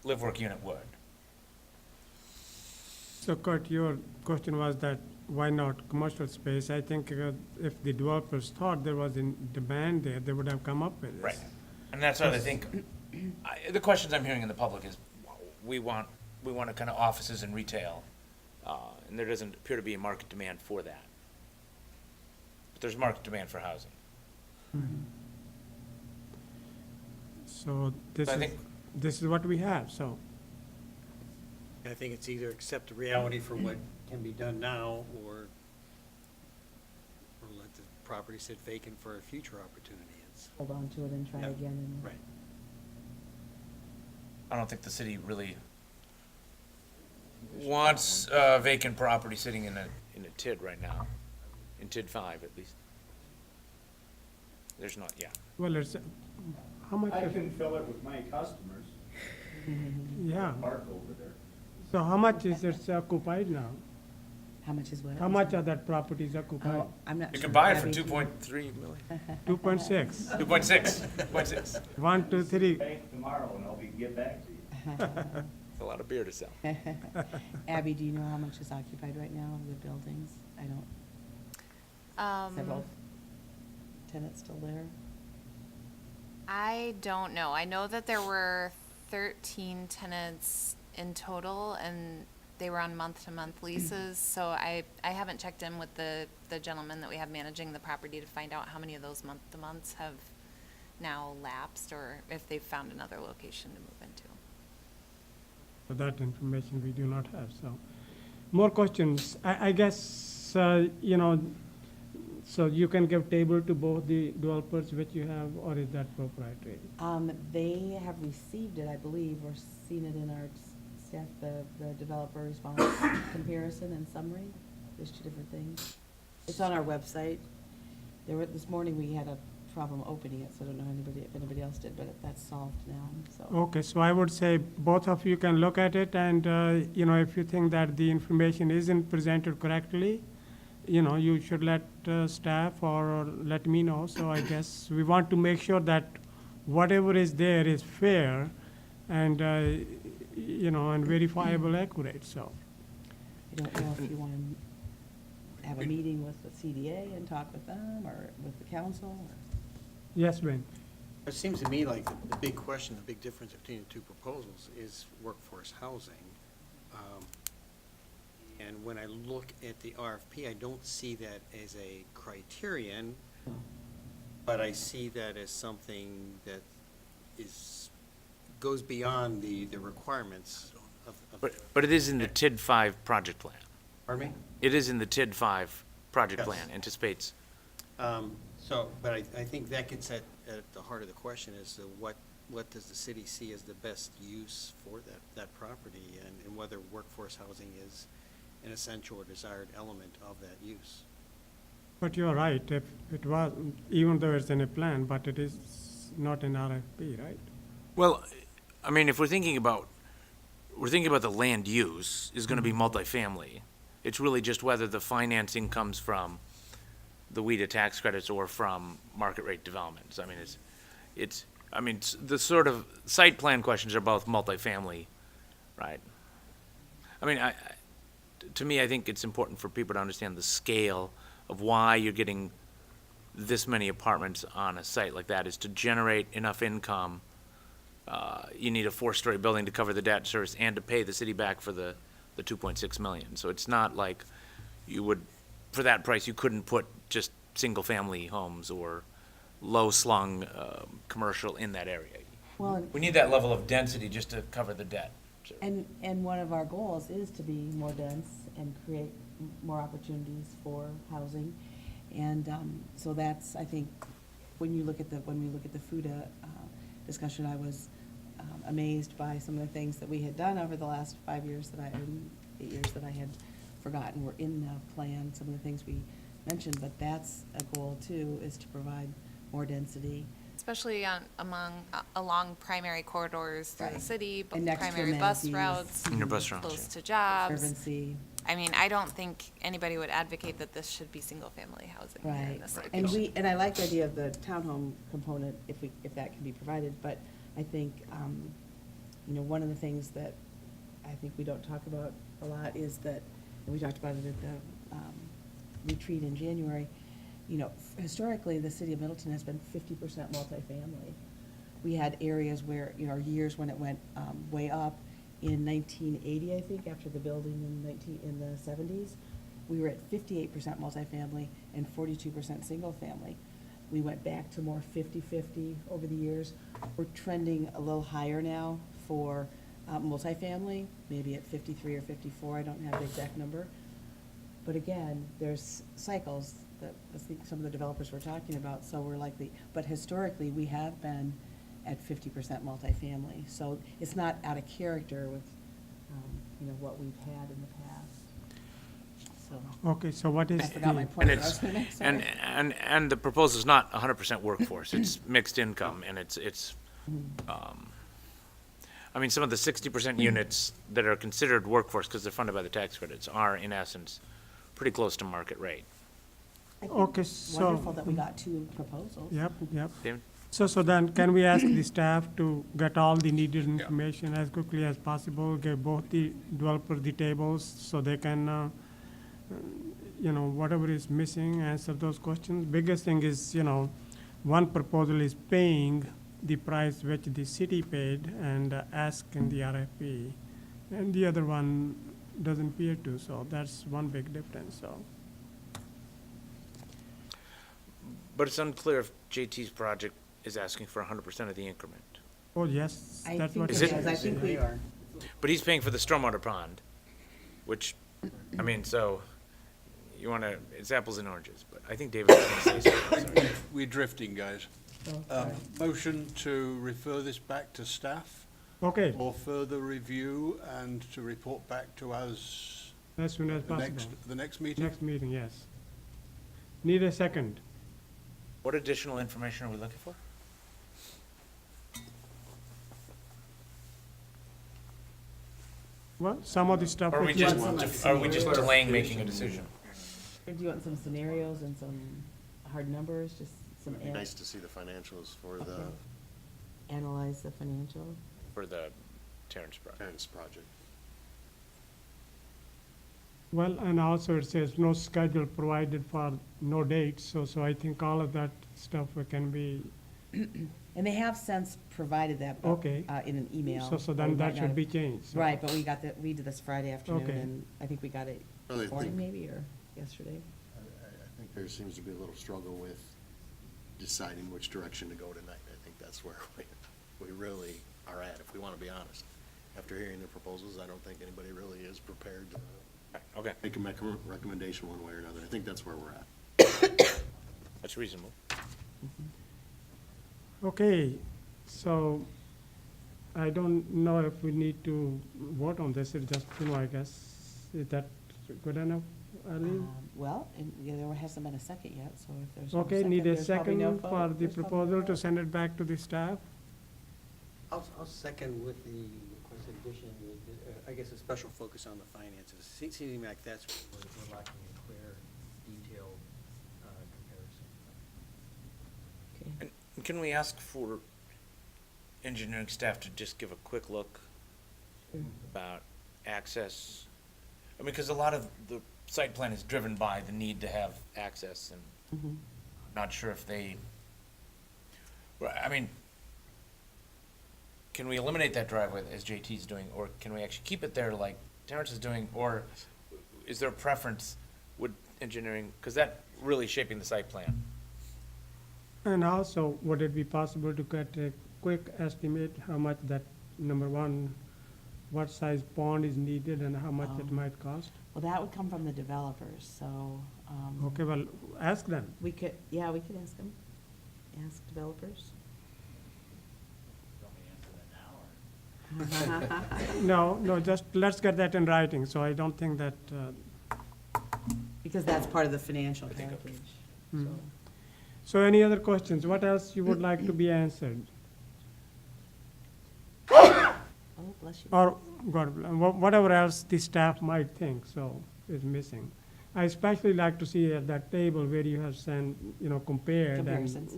live-work unit would. So Kurt, your question was that why not commercial space? I think if the developers thought there was a demand there, they would have come up with this. Right. And that's what I think, the questions I'm hearing in the public is, we want to kind of offices and retail, and there doesn't appear to be a market demand for that. But there's market demand for housing. So this I is, think- this is what we have, so. I think it's either accept the reality for what can be done now, or let the property sit vacant for a future opportunity. It's, Hold on to it and try Yeah. again. And right. I don't think the city really wants vacant property sitting in a TID right now, in TID 5 at least. There's not, yeah. Well, it's, how much? I can fill it with my customers, Yeah. park over there. So how much is it occupied now? How much is what? How much of that property is occupied? Oh, I'm not You sure. can buy it for Abby, 2.3 million. 2.6. 2.6. 1, 2, 3. Bank tomorrow and I'll get back to you. It's a lot of beer to sell. Abby, do you know how much is occupied right now of the buildings? I don't, several tenants still there? I don't know. I know that there were 13 tenants in total, and they were on month-to-month leases, so I haven't checked in with the gentleman that we have managing the property to find out how many of those month-to-months have now lapsed, or if they've found another location to move into. So that information we do not have, so. More questions? I guess, you know, so you can give table to both the developers which you have, or is that proprietary? They have received it, I believe, or seen it in our staff, the developer response comparison and summary. There's two different things. It's on our website. This morning we had a problem opening it, so I don't know if anybody else did, but that's solved now, so. Okay, so I would say both of you can look at it, and, you know, if you think that the information isn't presented correctly, you know, you should let staff or let me know. So I guess we want to make sure that whatever is there is fair and, you know, and verifiable, accurate, so. I don't know if you want to have a meeting with the CDA and talk with them, or with the council, or. Yes, Ben? It seems to me like the big question, the big difference between the two proposals is workforce housing. And when I look at the RFP, I don't see that as a criterion, but I see that as something that goes beyond the requirements of. But it is in the TID 5 project plan. Pardon me? It is in the TID 5 project Yes. plan, anticipates. But I think that gets at the heart of the question is what does the city see as the best use for that property, and whether workforce housing is an essential or desired element of that use. But you're right, if it was, even though it's in a plan, but it is not an RFP, right? Well, I mean, if we're thinking about the land use is gonna be multifamily, it's really just whether the financing comes from the WIDA tax credits or from market rate developments. I mean, it's the sort of site plan questions are both multifamily, right? I mean, to me, I think it's important for people to understand the scale of why you're getting this many apartments on a site like that is to generate enough income. You need a 4-story building to cover the debt service and to pay the city back for the 2.6 million. So it's not like you would, for that price, you couldn't put just single-family homes or low-slung commercial in that area. Well, We need that level of density just to cover the debt. and one of our goals is to be more dense and create more opportunities for housing. And so that's, I think, when we look at the FUDA discussion, I was amazed by some of the things that we had done over the last 8 years that I had forgotten were in the plan, some of the things we mentioned, but that's a goal too, is to provide more density. Especially along primary corridors through the Right. city, And next to primary bus amenities. routes. And your bus routes, Close yeah. to jobs. Conservancy. I mean, I don't think anybody would advocate that this should be single-family housing here in Right, this and location. and I like the idea of the townhome component, if that can be provided, but I think, you know, one of the things that I think we don't talk about a lot is that, and we talked about it at the retreat in January, you know, historically, the city of Middleton has been 50% multifamily. we had areas where, years when it went way up. In 1980, I think, after the building in the 70s, we were at 58% multifamily and 42% single-family. We went back to more 50-50 over the years. We're trending a little higher now for multifamily, maybe at 53 or 54, I don't have the exact number. But again, there's cycles that I think some of the developers were talking about, so we're likely, but historically, we have been at 50% multifamily. So it's not out of character with, what we've had in the past. So, Okay, so what is I forgot my the, point. And that I was it's, gonna make, sorry. and the proposal's not 100% workforce, it's mixed income, and it's, I mean, some of the 60% units that are considered workforce, because they're funded by the tax credits, are in essence pretty close to market rate. I think Okay, it's so- wonderful that we got 2 proposals. yep, yep. David? So then, can we ask the staff to get all the needed information as quickly as possible, give both the developers the tables, so they can, whatever is missing, answer those questions? Biggest thing is, one proposal is paying the price which the city paid and ask in the RFP, and the other one doesn't appear to, so that's one big difference, so. But it's unclear if JT's project is asking for 100% of the increment. Oh, yes, I that's think what. Is it it- is. I think we, But he's paying for the stormwater pond, which, I mean, so, you wanna, it's apples and oranges, but I think David was gonna say something, sorry. We're drifting, guys. Motion to refer this back to staff Okay, for further review and to report back to us as soon as the possible. next meeting? Next meeting, yes. Need a second. What additional information are we looking for? Well, some of the stuff. Are we which just, is- are we just delaying making a decision? do you want some scenarios and some hard numbers, just some It'd be nice to see the financials for the analyze the financial? For the Terrence project. Terrence project. Well, and also it says no schedule provided for no dates, so I think all of that stuff can be, And they have since provided that, but, Okay. in an email. so but then we that might not should have- be changed. so- Right, but we did this Friday afternoon, Okay. and I think we got it Well, I this morning think- maybe, or yesterday. I think there seems to be a little struggle with deciding which direction to go tonight. I think that's where we really are at, if we want to be honest. After hearing the proposals, I don't think anybody really is prepared to Okay, make a recommendation one way or another. I think that's where we're at. that's reasonable. Okay, so I don't know if we need to vote on this, it's just, I guess, is that good enough, Arlene? Well, and there hasn't been a second yet, so if there's no Okay, second, need a there's probably no second vote. for the There's probably no proposal to vote. send it back to the staff? I'll second with the requested addition, I guess a special focus on the finances. Seeming like that's where we're lacking a clear, detailed comparison. Okay. And can we ask for engineering staff to just give a quick look about access? I mean, because a lot of the site plan is driven by the need to have access, and Mhm. not sure if they, well, I mean, can we eliminate that driveway as JT's doing, or can we actually keep it there like Terrence is doing, or is there a preference with engineering, because that really shaping the site plan? And also, would it be possible to get a quick estimate how much that, number one, what size pond is needed and how much it might cost? Well, that would come from the developers, so, Okay, well, ask them. we could ask them, ask developers. No, just let's get that in writing, so I don't think that, Because that's part of the financial package, so. so any other questions? What else you would like to be answered? Oh, bless you. Or, God, whatever else the staff might think, so, is missing. I especially like to see at that table where you have sent, compared, and Comparisons.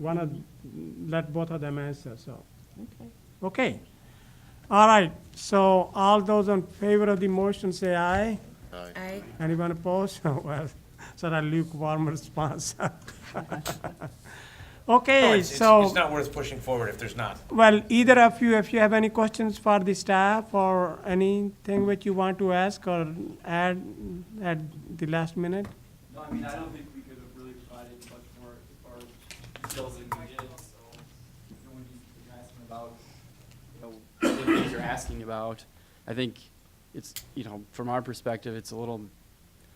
let both of them answer, so. Okay. Okay. All right, so all those in favor of the motion say aye. I, Anyone opposed? Well, so that lukewarm response. Okay, It's so, not worth pushing forward if there's not. well, either of you, if you have any questions for the staff or anything which you want to ask or add at the last minute? No, I mean, I don't think we could have really provided much more as far as details than we did, so, when you're asking about, the things you're asking about, I think it's, from our perspective, it's a little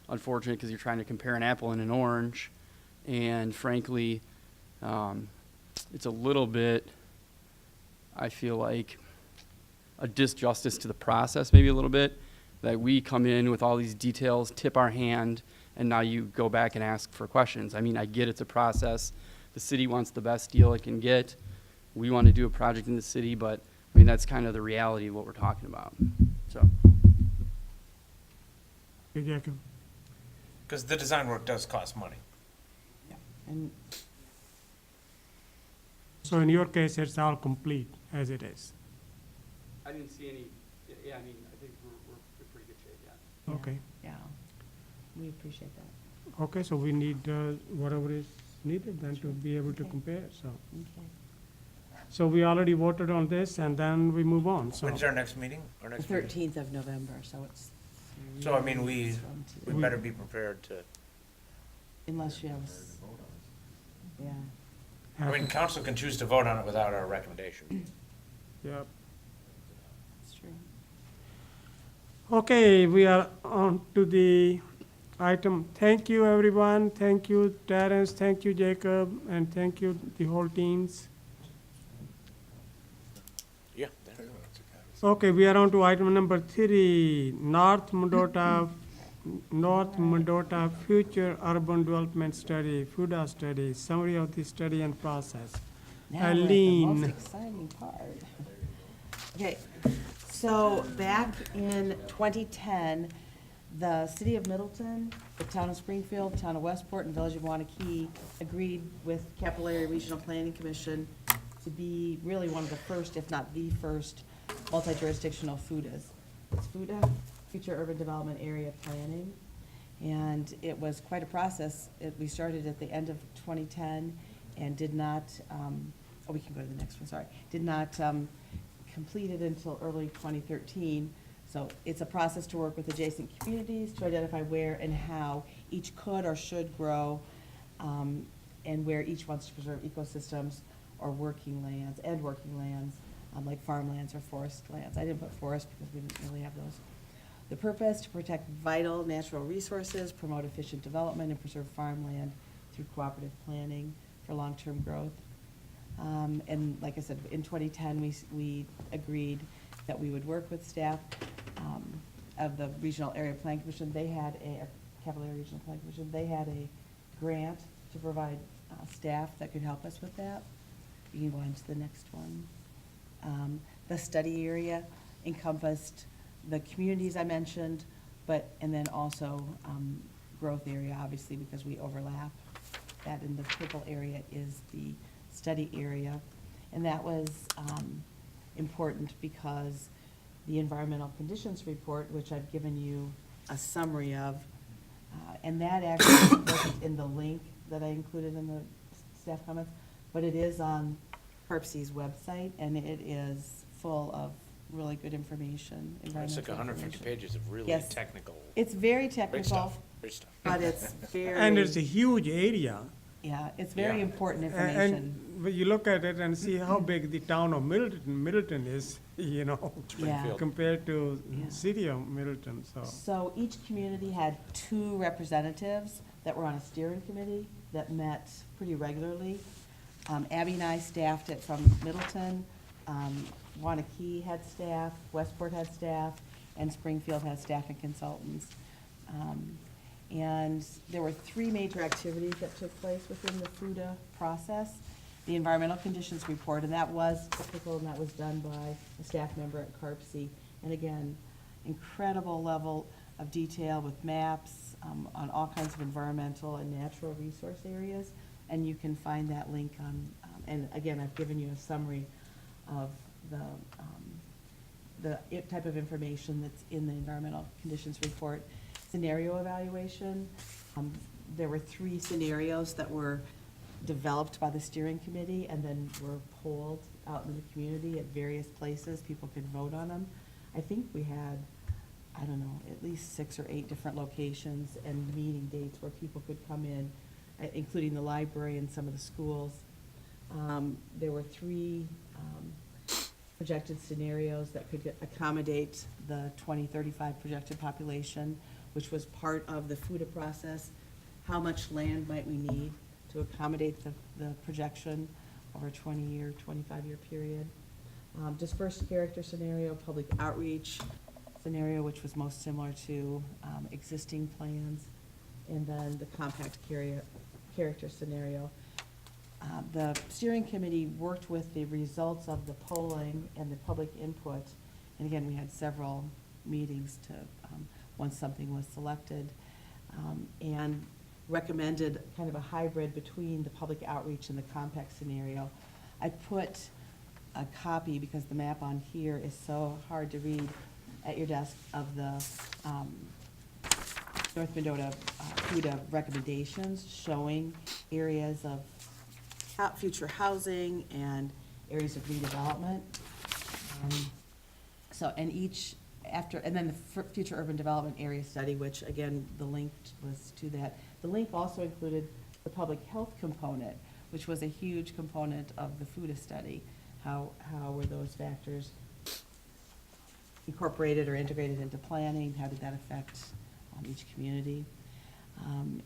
unfortunate because you're trying to compare an apple and an orange, and frankly, it's a little bit, I feel like, a disjustice to the process, maybe a little bit, that we come in with all these details, tip our hand, and now you go back and ask for questions. I mean, I get it's a process. The city wants the best deal it can get. We want to do a project in the city, but, I mean, that's kind of the reality of what we're talking about, so. Okay, Jacob. Because the design work does cost money. And So in your case, it's all complete as it is? I didn't see any, I mean, I think we're in pretty good shape, yeah. Okay. yeah, we appreciate that. Okay, so we need whatever is needed then to be able to Okay. compare, so. Okay. So we already voted on this and then we move on, so. When's our next meeting? Our The next meeting? 13th of November, so it's. So, I mean, we 3 we better be prepared to, Unless you have, yeah. I mean, council can choose to vote on it without our recommendation. Yep. That's true. Okay, we are on to the item. Thank you, everyone. Thank you, Terrence. Thank you, Jacob, and thank you, the whole teams. Yeah. Okay, we are on to item number 3, North Mendota Future Urban Development Study, FUDA study, summary of the study and process. Now we're at the most Eileen. exciting part. Okay, so back in 2010, the city of Middleton, the town of Springfield, town of Westport, and village of Wanakee agreed with Capital Area Regional Planning Commission to be really one of the first, if not the first, multi-jurisdictional FUDAs. It's FUDA, Future Urban Development Area Planning, and it was quite a process. We started at the end of 2010 and did not, we can go to the next one, sorry, did not complete it until early 2013. So it's a process to work with adjacent communities to identify where and how each could or should grow, and where each wants to preserve ecosystems or working lands, like farmlands or forest lands. I didn't put forest because we didn't really have those. The purpose, to protect vital natural resources, promote efficient development, and preserve farmland through cooperative planning for long-term growth. And like I said, in 2010, we agreed that we would work with staff of the Regional Area Plan Commission. They had Capital Area Regional Plan Commission, they had a grant to provide staff that could help us with that. You can go on to the next one. The study area encompassed the communities I mentioned, and then also growth area, obviously, because we overlap. That in the purple area is the study area. And that was important because the environmental conditions report, which I've given you a summary of, and that actually wasn't in the link that I included in the staff comments, but it is on CARPC's website, and it is full of really good information. It's like environmental 150 information. pages of really Yes. technical, It's very great technical, stuff, great stuff. but it's very. And it's a huge area. Yeah, it's very Yeah. important And information. when you look at it and see how big the town of Middleton is, Yeah. compared to Yeah. city of Middleton, so. So each community had 2 representatives that were on a steering committee that met pretty regularly. Abby and I staffed it from Middleton. Wanakee had staff, Westport had staff, and Springfield had staff and consultants. And there were 3 major activities that took place within the FUDA process. The environmental conditions report, and that was typical, and that was done by a staff member at CARPC. And again, incredible level of detail with maps on all kinds of environmental and natural resource areas. And you can find that link on, and again, I've given you a summary of the type of information that's in the environmental conditions report. Scenario evaluation, there were 3 scenarios that were developed by the steering committee and then were polled out in the community at various places. People could vote on them. I think we had, I don't know, at least 6 or 8 different locations and meeting dates where people could come in, including the library and some of the schools. There were 3 projected scenarios that could accommodate the 2035 projected population, which was part of the FUTA process. How much land might we need to accommodate the projection over a 20-year, 25-year period? Dispersed character scenario, public outreach scenario, which was most similar to existing plans, and then the compact character scenario. The steering committee worked with the results of the polling and the public input, and again, we had several meetings to, once something was selected, and recommended kind of a hybrid between the public outreach and the compact scenario. I put a copy, because the map on here is so hard to read, at your desk of the North Mendota FUTA recommendations showing areas of future housing and areas of redevelopment. So, and each, and then the future urban development area study, which again, the link was to that. The link also included the public health component, which was a huge component of the FUTA study. How were those factors incorporated or integrated into planning? How did that affect each community?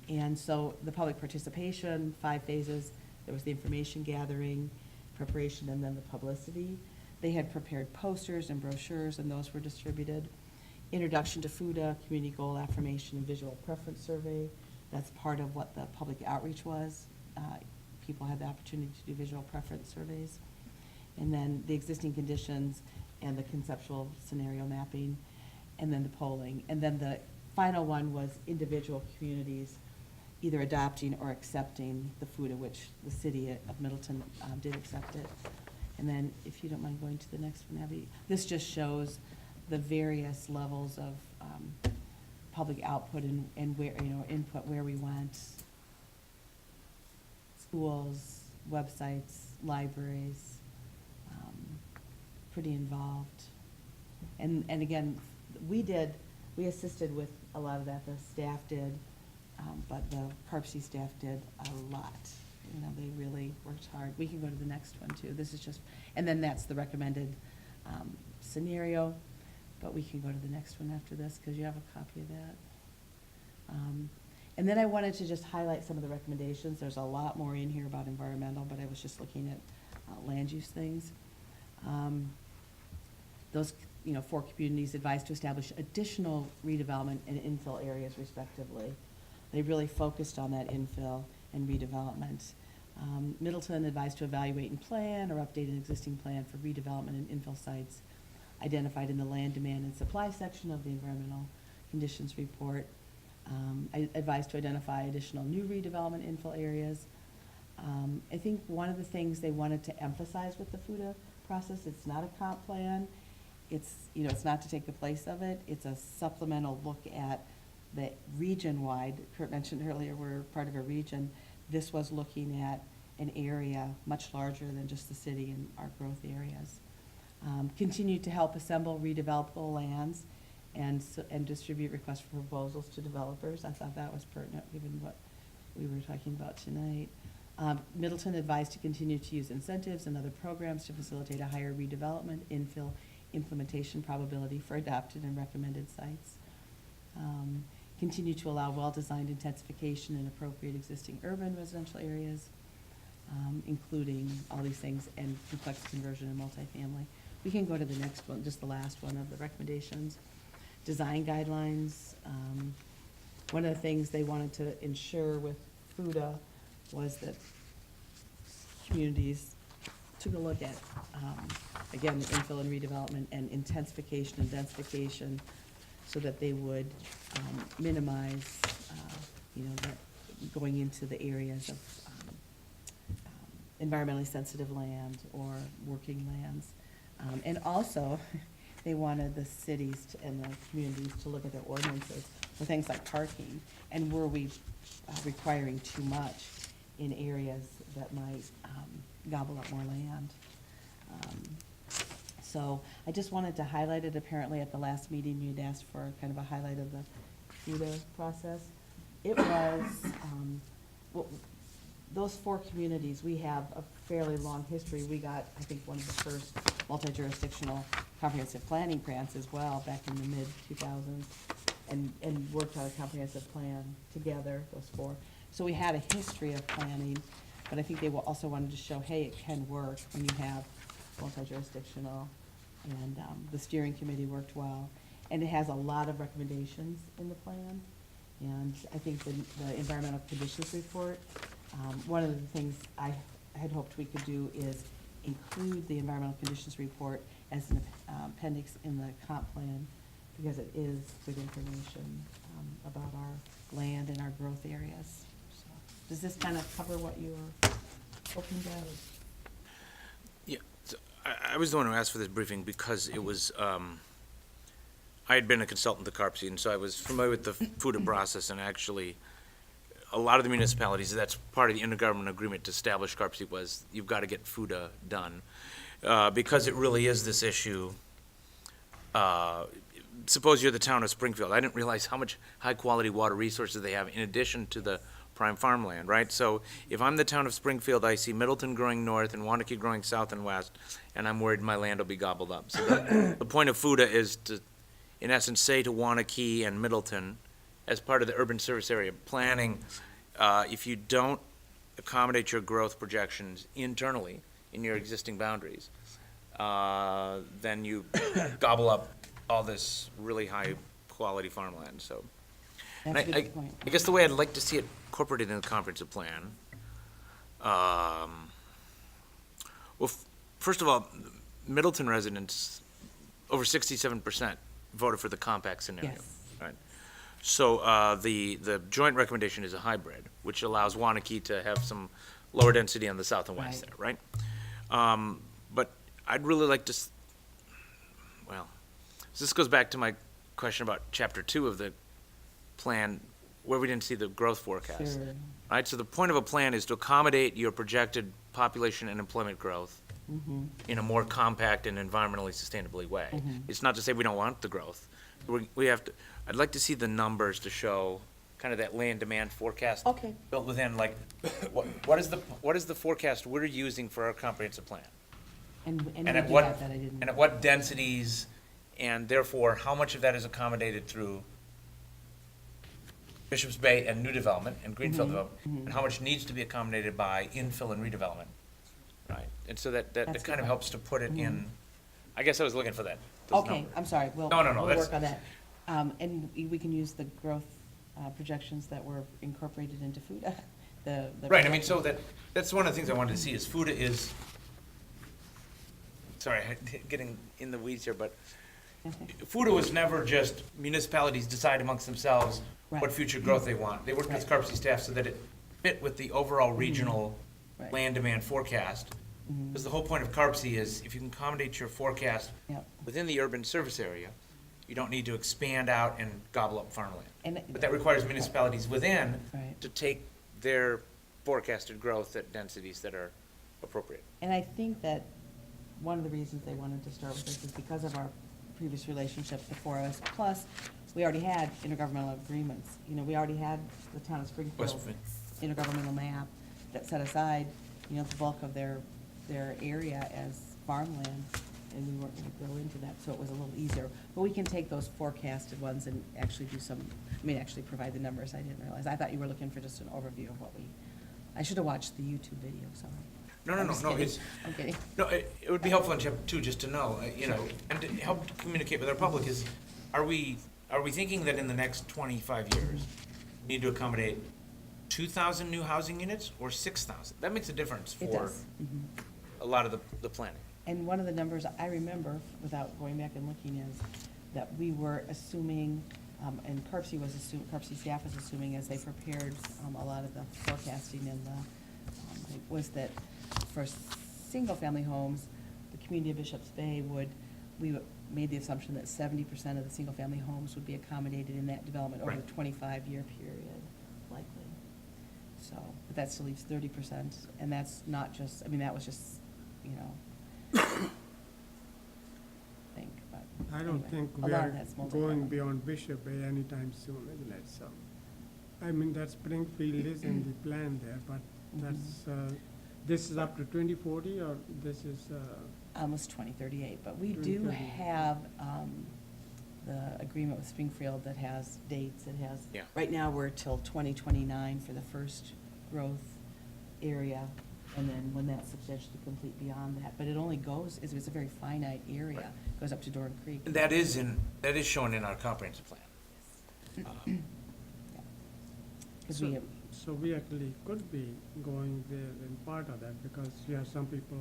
And so the public participation, 5 phases. There was the information gathering, preparation, and then the publicity. They had prepared posters and brochures, and those were distributed. Introduction to FUTA, community goal affirmation, and visual preference survey. That's part of what the public outreach was. People had the opportunity to do visual preference surveys. And then the existing conditions and the conceptual scenario mapping, and then the polling. And then the final one was individual communities either adopting or accepting the FUTA, which the city of Middleton did accept it. And then, if you don't mind going to the next one, Abby, this just shows the various levels of public output and where, input, where we went. Schools, websites, libraries, pretty involved. And again, we assisted with a lot of that, the staff did, but the CARPC staff did a lot. They really worked hard. We can go to the next one too. This is just, and then that's the recommended scenario, but we can go to the next one after this because you have a copy of that. And then I wanted to just highlight some of the recommendations. There's a lot more in here about environmental, but I was just looking at land use things. Those 4 communities advised to establish additional redevelopment and infill areas respectively. They really focused on that infill and redevelopment. Middleton advised to evaluate and plan or update an existing plan for redevelopment and infill sites identified in the land demand and supply section of the environmental conditions report. I advised to identify additional new redevelopment infill areas. I think one of the things they wanted to emphasize with the FUTA process, it's not a comp plan. It's, it's not to take the place of it. It's a supplemental look at the region-wide. Kurt mentioned earlier we're part of a region. This was looking at an area much larger than just the city and our growth areas. Continue to help assemble redevelopable lands and distribute requests for proposals to developers. I thought that was pertinent given what we were talking about tonight. Middleton advised to continue to use incentives and other programs to facilitate a higher redevelopment, infill, implementation probability for adopted and recommended sites. Continue to allow well-designed intensification in appropriate existing urban residential areas, including all these things, and complex conversion and multifamily. We can go to the next one, just the last one of the recommendations. Design guidelines. One of the things they wanted to ensure with FUTA was that communities took a look at, again, the infill and redevelopment and intensification and densification so that they would minimize, going into the areas of environmentally sensitive land or working lands. And also, they wanted the cities and the communities to look at their ordinances for things like parking, and were we requiring too much? in areas that might gobble up more land. So I just wanted to highlight it. Apparently at the last meeting, you'd asked for kind of a highlight of the FUTA process. It was, well, those 4 communities, we have a fairly long history. We got, I think, one of the first multi-jurisdictional comprehensive planning grants as well, back in the mid-2000s, and worked on a comprehensive plan together, those 4. So we had a history of planning, but I think they also wanted to show, hey, it can work when you have multi-jurisdictional, and the steering committee worked well. And it has a lot of recommendations in the plan, and I think the environmental conditions report, one of the things I had hoped we could do is include the environmental conditions report as an appendix in the comp plan, because it is good information about our land and our growth areas. So, does this kind of cover what you were hoping to? Yeah, so I was the one who asked for this briefing because it was, I had been a consultant to CARPC, and so I was familiar with the FUTA process, and actually, a lot of the municipalities, that's part of the intergovernmental agreement to establish CARPC was, you've got to get FUTA done. Because it really is this issue, suppose you're the town of Springfield. I didn't realize how much high-quality water resources they have in addition to the prime farmland, right? So if I'm the town of Springfield, I see Middleton growing north and Wanakee growing south and west, and I'm worried my land will be gobbled up. So the point of FUTA is to, in essence, say to Wanakee and Middleton, as part of the urban service area planning, if you don't accommodate your growth projections internally in your existing boundaries, then you gobble up all this really high-quality farmland, so. And That's a good point. I guess the way I'd like to see it incorporated in the comprehensive plan, well, first of all, Middleton residents, over 67% voted for the compact scenario. Yes. Right. So the joint recommendation is a hybrid, which allows Wanakee to have some lower density on the south and west there, right? But I'd really like to, well, so this goes back to my question about chapter 2 of the plan, where we didn't see the growth forecast. Sure. Right, so the point of a plan is to accommodate your projected population and employment growth in a more compact and environmentally sustainably way. It's not to say we don't want the growth. We have to, I'd like to see the numbers to show kind of that land demand forecast. Okay. Built within, like, what is the forecast we're using for our comprehensive plan? And we And at do what, have that, I didn't. and at what densities, and therefore, how much of that is accommodated through Bishop's Bay and new development and greenfield development, and how much needs to be accommodated by infill and redevelopment, right? And so that That's kind of good. helps to put it in, I guess I was looking for that, those Okay, numbers. I'm sorry, we'll No, we'll that's- work on that. And we can use the growth projections that were incorporated into FUTA, the. Right, I mean, so that's one of the things I wanted to see, is FUTA is, sorry, getting in the weeds here, but FUTA was never just municipalities decide amongst themselves what Right. future growth they want. They worked with CARPC staff so that it fit with the overall regional Right. land demand forecast. Because the whole point of CARPC is, if you can accommodate your forecast Yep. within the urban service area, you don't need to expand out and gobble up farmland. And But that requires municipalities within Right. to take their forecasted growth at densities that are appropriate. And I think that one of the reasons they wanted to start with this is because of our previous relationships before us. Plus, we already had intergovernmental agreements. You know, we already had the town of Springfield intergovernmental map that set aside, you know, the bulk of their area as farmland, and we weren't gonna grow into that, so it was a little easier. But we can take those forecasted ones and actually do some, actually provide the numbers. I didn't realize. I thought you were looking for just an overview of what I should have watched the YouTube video, sorry. No, I'm just kidding. it's, I'm kidding. no, it would be helpful in chapter 2 just to know, you know, and to help communicate with our public is, are we thinking that in the next 25 years, we need to accommodate 2,000 new housing units or 6,000? That makes a difference It for does. a lot of the planning. And one of the numbers I remember, without going back and looking, is that we were assuming, and CARPC staff was assuming as they prepared a lot of the forecasting and was that for single-family homes, the community of Bishop's Bay we made the assumption that 70% of the single-family homes would be accommodated in that development over Right. the 25-year period, likely. so, but that still leaves 30%, and that's not just, I mean, that was just, you know, think, but. I don't anyway, think a we lot are of that's going multifamily. beyond Bishop Bay anytime soon, isn't it? So, I mean, that Springfield is in the plan there, but that's, this is up to 2040, or this is, Almost 2038, but we do 2038. have the agreement with Springfield that has dates, it has. Yeah. Right now, we're till 2029 for the first growth area, and then when that's substantially complete beyond that. But it only goes, it's a very finite area, goes up to Dorn Creek. And that is shown in our comprehensive plan. Because we have, so we actually could be going there in part of that, because you have some people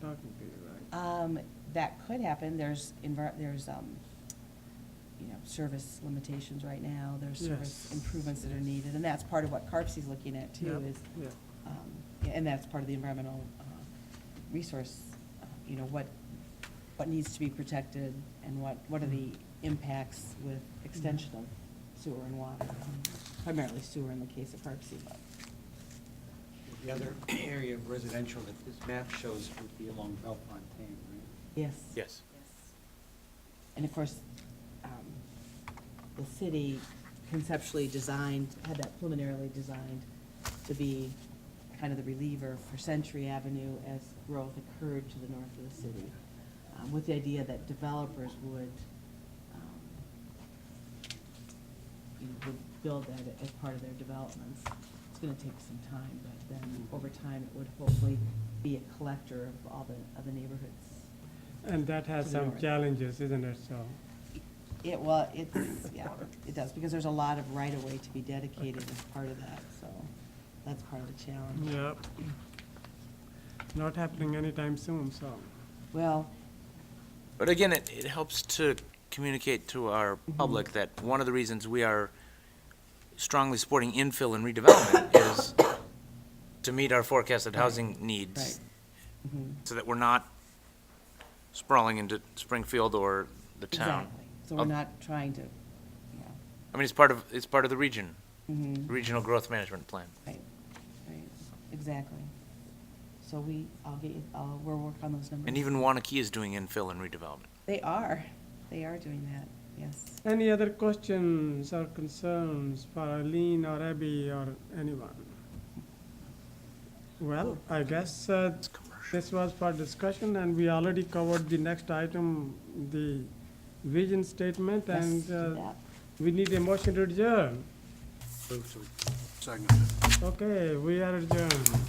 talking to you, right? that could happen, there's, you know, service limitations right now, there's service Yes. improvements that are needed, and that's part of what CARPSI's looking at too, Yep, is, yep. and that's part of the environmental resource, you know, what needs to be protected, and what are the impacts with extension of sewer and water, primarily sewer in the case of CARPSI, but. The other area of residential that this map shows would be along Bellefontaine, right? Yes. Yes. And of course, the city conceptually designed, had that preliminarily designed to be kind of the reliever for Century Avenue as growth occurred to the north of the city, with the idea that developers would, you know, would build that as part of their developments. It's gonna take some time, but then over time, it would hopefully be a collector of all the neighborhoods. And that has To the some north. challenges, isn't it, so? Yeah, it does, because there's a lot of right-of-way to be dedicated as part of that, so that's part of the challenge. Yep. Not happening anytime soon, so. Well, But again, it helps to communicate to our public that one of the reasons we are strongly supporting infill and redevelopment is to meet our forecasted housing needs, mhm, so that we're not sprawling into Springfield or the town. exactly, so we're not trying to, yeah, I mean, it's part of the region, mhm, regional growth management plan. right, exactly. So we'll work on those numbers. And even Wanakee is doing infill and redevelopment. They are doing that, yes. Any other questions or concerns for Eileen or Abby or anyone? Well, I guess this was for discussion, and we already covered the next item, the vision statement, Yes, and do that. we need a motion to adjourn. Second. Okay, we are adjourned.